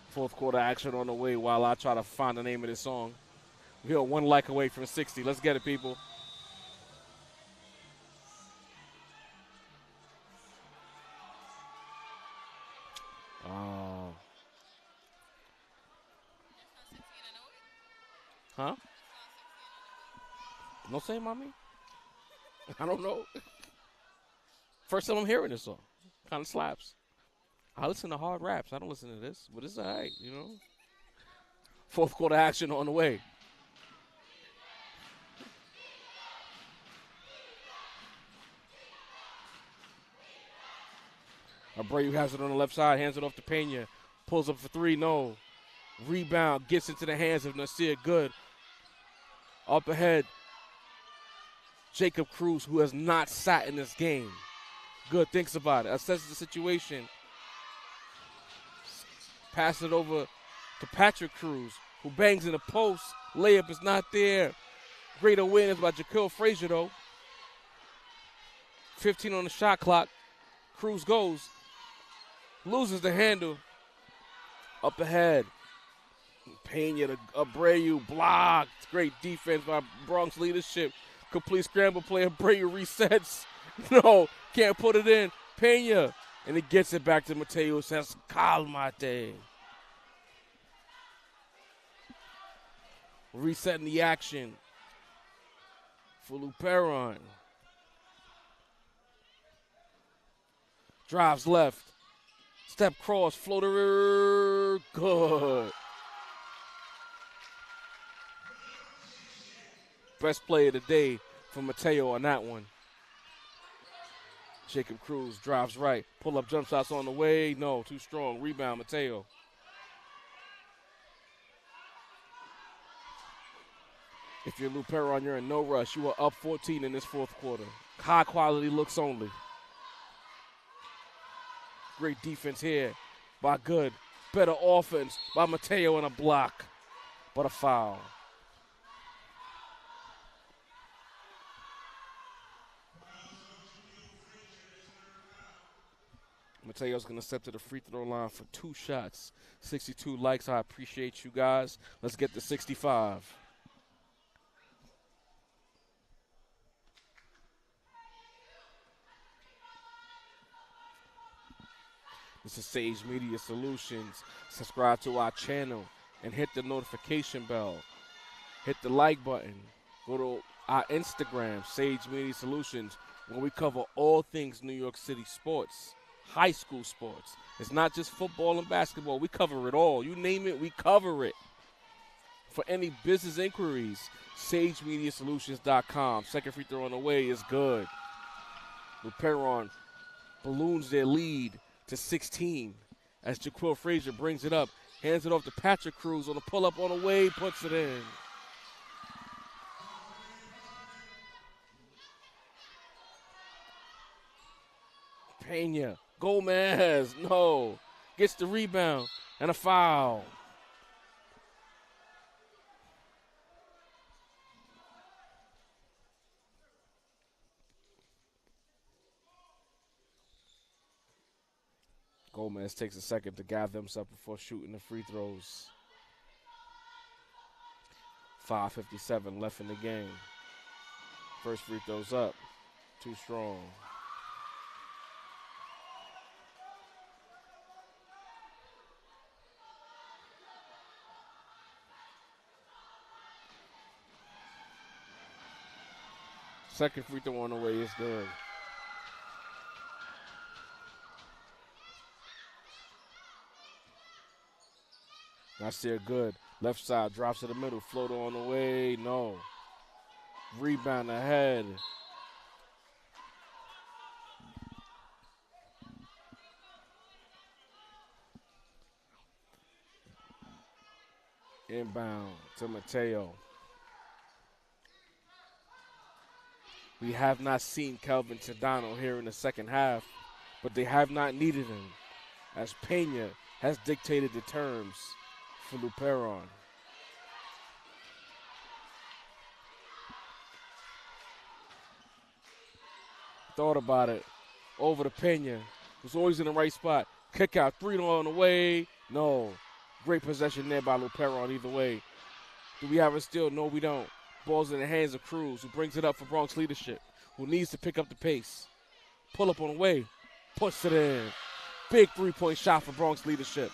Fourth quarter action on the way while I try to find the name of this song. We're 1 like away from 60. Let's get it, people. Huh? No say, mommy? I don't know. First time I'm hearing this song. Kind of slaps. I listen to hard raps. I don't listen to this, but it's all right, you know. Fourth quarter action on the way. Abreu has it on the left side, hands it off to Pena. Pulls up for 3, no. Rebound, gets into the hands of Nasir Good. Up ahead, Jacob Cruz, who has not sat in this game. Good thinks about it, assesses the situation. Pass it over to Patrick Cruz, who bangs in the post. Layup is not there. Great awareness by Jaquil Frazier, though. 15 on the shot clock. Cruz goes. Loses the handle. Up ahead. Pena to Abreu. Blocked. Great defense by Bronx leadership. Complete scramble play. Abreu resets. No, can't put it in. Pena. And he gets it back to Mateo. Says, calmate. Resetting the action for Luperon. Drives left. Step cross. Floater. Good. Best play of the day for Mateo on that one. Jacob Cruz drives right. Pull-up jump shots on the way. No, too strong. Rebound, Mateo. If you're Luperon, you're in no rush. You are up 14 in this fourth quarter. High quality looks only. Great defense here by Good. Better offense by Mateo and a block. But a foul. Mateo's going to step to the free throw line for 2 shots. 62 likes. I appreciate you guys. Let's get to 65. This is Sage Media Solutions. Subscribe to our channel and hit the notification bell. Hit the like button. Go to our Instagram, Sage Media Solutions, where we cover all things New York City sports. High school sports. It's not just football and basketball. We cover it all. You name it, we cover it. For any business inquiries, SageMediaSolutions.com. Second free throw on the way is good. Luperon balloons their lead to 16 as Jaquil Frazier brings it up. Hands it off to Patrick Cruz on the pull-up on the way, puts it in. Pena. Gomez, no. Gets the rebound and a foul. Gomez takes a second to gather himself before shooting the free throws. 5:57 left in the game. First free throw's up. Too strong. Second free throw on the way is good. Nasir Good. Left side, drops to the middle. Floater on the way, no. Rebound ahead. Inbound to Mateo. We have not seen Kelvin Sedano here in the second half, but they have not needed him, as Pena has dictated the terms for Luperon. Thought about it. Over to Pena, who's always in the right spot. Kick out, 3 on the way. No. Great possession there by Luperon either way. Do we have a steal? No, we don't. Ball's in the hands of Cruz, who brings it up for Bronx leadership, who needs to pick up the pace. Pull up on the way, puts it in. Big 3-point shot for Bronx leadership.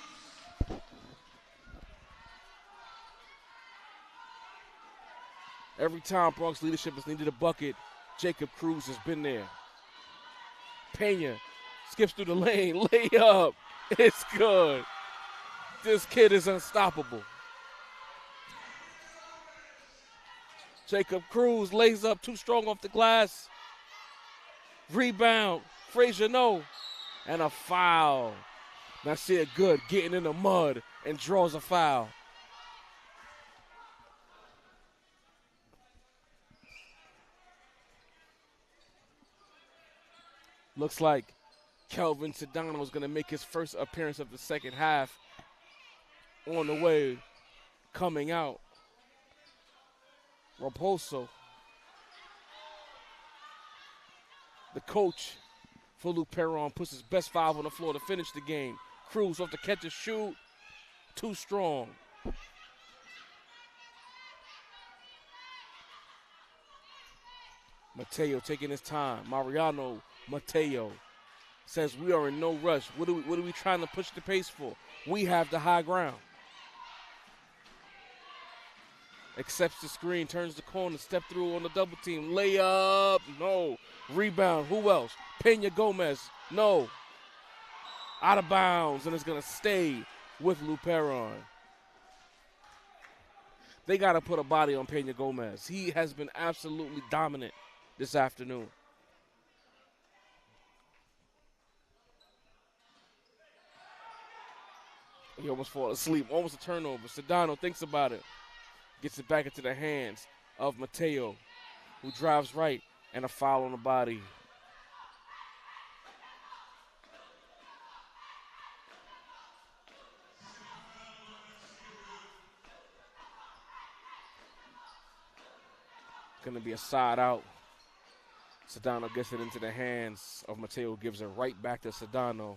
Every time Bronx leadership has needed a bucket, Jacob Cruz has been there. Pena skips through the lane, layup. It's good. This kid is unstoppable. Jacob Cruz lays up, too strong off the glass. Rebound, Frazier, no. And a foul. Nasir Good getting in the mud and draws a foul. Looks like Kelvin Sedano is going to make his first appearance of the second half. On the way, coming out. Raposo, the coach for Luperon, puts his best 5 on the floor to finish the game. Cruz off the catch and shoot. Too strong. Mateo taking his time. Mariano Mateo says we are in no rush. What are we trying to push the pace for? We have the high ground. Accepts the screen, turns the corner, step through on the double team. Layup, no. Rebound, who else? Pena Gomez, no. Out of bounds, and it's going to stay with Luperon. They got to put a body on Pena Gomez. He has been absolutely dominant this afternoon. He almost falls asleep. Almost a turnover. Sedano thinks about it. Gets it back into the hands of Mateo, who drives right, and a foul on the body. Going to be a side out. Sedano gets it into the hands of Mateo, gives it right back to Sedano.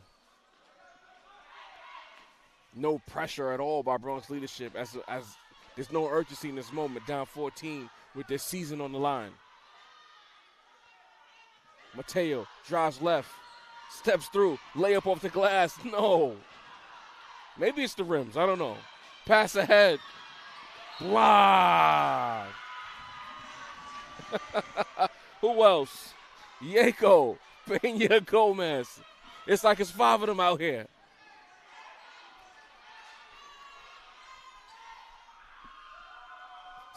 No pressure at all by Bronx leadership as there's no urgency in this moment, down 14 with their season on the line. Mateo drives left, steps through, layup off the glass. No. Maybe it's the rims. I don't know. Pass ahead. Block. Who else? Yeko, Pena Gomez. It's like it's 5 of them out here.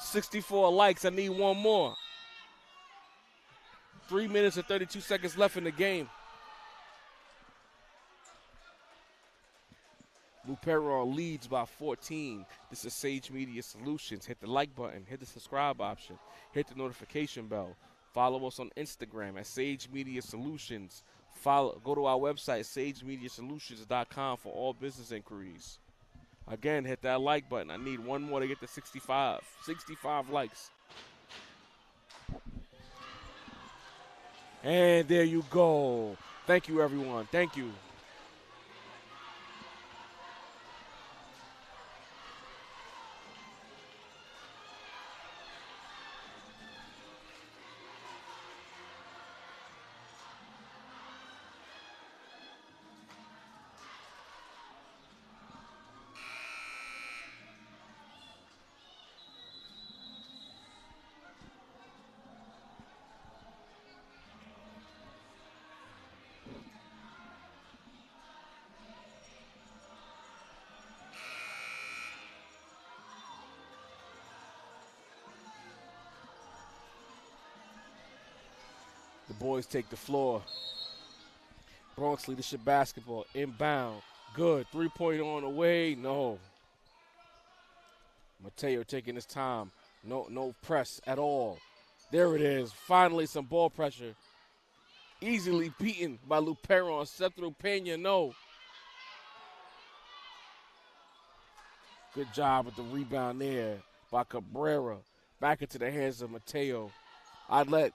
$64 likes. I need one more. 3 minutes and 32 seconds left in the game. Luperon leads by 14. This is Sage Media Solutions. Hit the like button. Hit the subscribe option. Hit the notification bell. Follow us on Instagram at Sage Media Solutions. Go to our website, sagemediasolutions.com, for all business inquiries. Again, hit that like button. I need one more to get to 65. 65 likes. And there you go. Thank you, everyone. Thank you. The boys take the floor. Bronx leadership basketball, inbound, good. 3-point on the way, no. Mateo taking his time, no press at all. There it is, finally some ball pressure. Easily beaten by Luperon, step through Pena, no. Good job with the rebound there by Cabrera. Back into the hands of Mateo. I'd let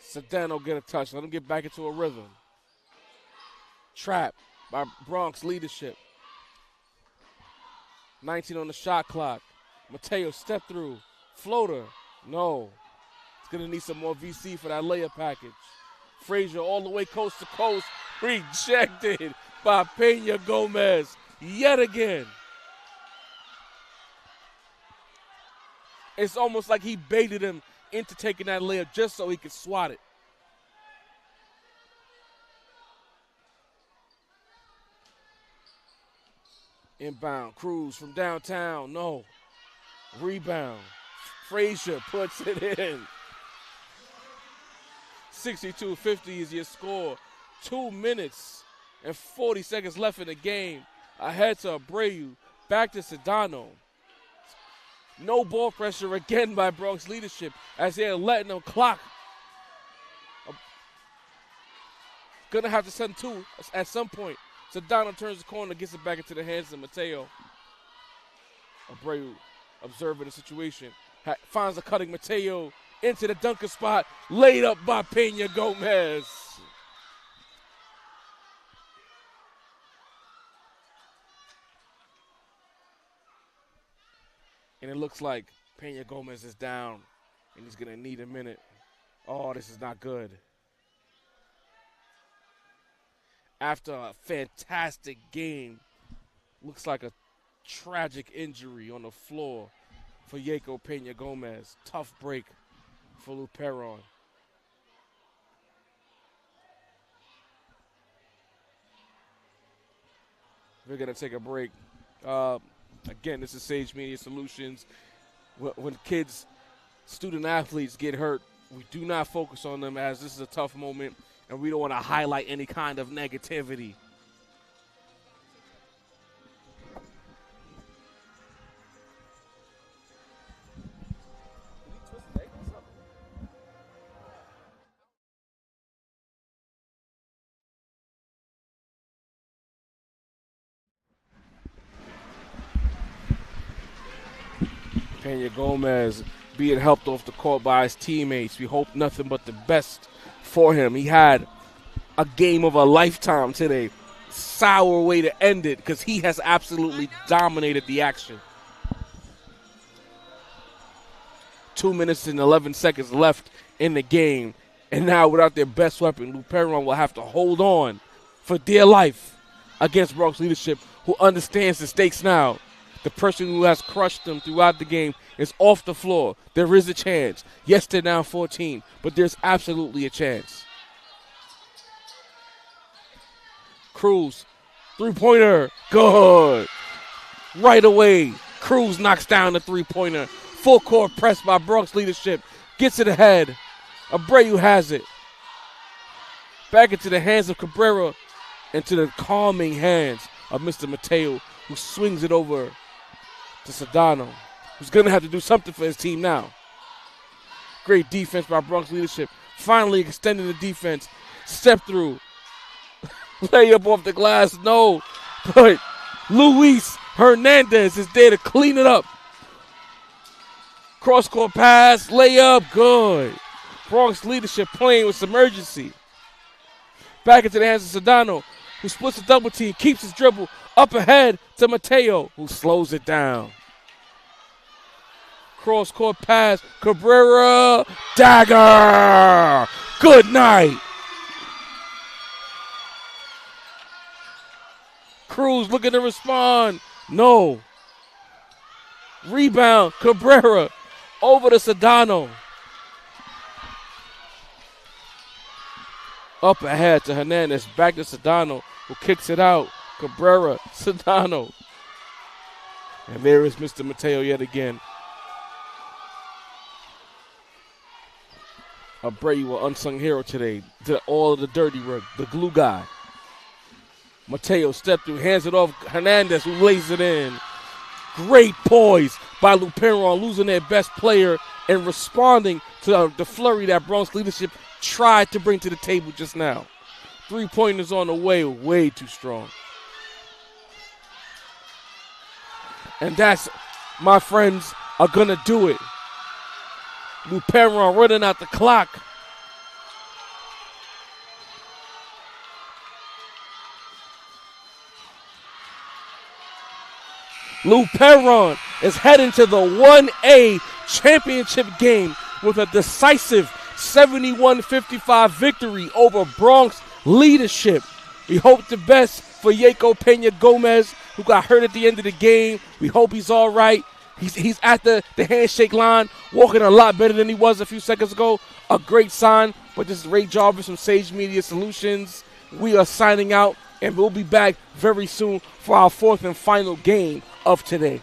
Sedano get a touch. Let him get back into a rhythm. Trap by Bronx leadership. 19 on the shot clock. Mateo step through. Floater. No. It's going to need some more VC for that layup package. Frazier all the way coast to coast. Rejected by Pena Gomez yet again. It's almost like he baited him into taking that layup just so he could swat it. Inbound, Cruz from downtown, no. Rebound, Frazier puts it in. 62-50 is your score. 2 minutes and 40 seconds left in the game. Ahead to Abreu, back to Sedano. No ball pressure again by Bronx leadership as they're letting them clock. Gonna have to send 2 at some point. Sedano turns the corner, gets it back into the hands of Mateo. Abreu observing the situation. Finds a cutting Mateo into the dunker spot. Laid up by Pena Gomez. And it looks like Pena Gomez is down, and he's going to need a minute. Oh, this is not good. After a fantastic game, looks like a tragic injury on the floor for Yeko Pena Gomez. Tough break for Luperon. We're going to take a break. Again, this is Sage Media Solutions. when kids, student athletes get hurt, we do not focus on them as this is a tough moment, and we don't want to highlight any kind of negativity. Pena Gomez being helped off the court by his teammates. We hope nothing but the best for him. He had a game of a lifetime today. Sour way to end it because he has absolutely dominated the action. 2 minutes and 11 seconds left in the game. And now without their best weapon, Luperon will have to hold on for dear life against Bronx leadership, who understands the stakes now. The person who has crushed them throughout the game is off the floor. There is a chance. Yes, they're down 14, but there's absolutely a chance. Cruz, three-pointer, good. Right away, Cruz knocks down the three-pointer. Full court press by Bronx leadership. Gets it ahead. Abreu has it. Back into the hands of Cabrera, into the calming hands of Mr. Mateo, who swings it over to Sedano, who's going to have to do something for his team now. Great defense by Bronx leadership. Finally extending the defense. Step through. Layup off the glass, no. But Luis Hernandez is there to clean it up. Cross-court pass, layup, good. Bronx leadership playing with some urgency. Back into the hands of Sedano, who splits a double team, keeps his dribble up ahead to Mateo, who slows it down. Cross-court pass, Cabrera, dagger! Good night. Cruz looking to respond. No. Rebound, Cabrera over to Sedano. Up ahead to Hernandez, back to Sedano, who kicks it out. Cabrera, Sedano. And there is Mr. Mateo yet again. Abreu, unsung hero today. Did all of the dirty work, the glue guy. Mateo stepped through, hands it off. Hernandez, who lays it in. Great poise by Luperon, losing their best player and responding to the flurry that Bronx leadership tried to bring to the table just now. Three-pointers on the way too strong. And that's, my friends, are going to do it. Luperon running out the clock. Luperon is heading to the 1A championship game with a decisive 71-55 victory over Bronx leadership. We hope the best for Yeko Pena Gomez, who got hurt at the end of the game. We hope he's all right. He's at the handshake line, walking a lot better than he was a few seconds ago. A great sign. But this is Ray Jarvis from Sage Media Solutions. We are signing out, and we'll be back very soon for our fourth and final game of today.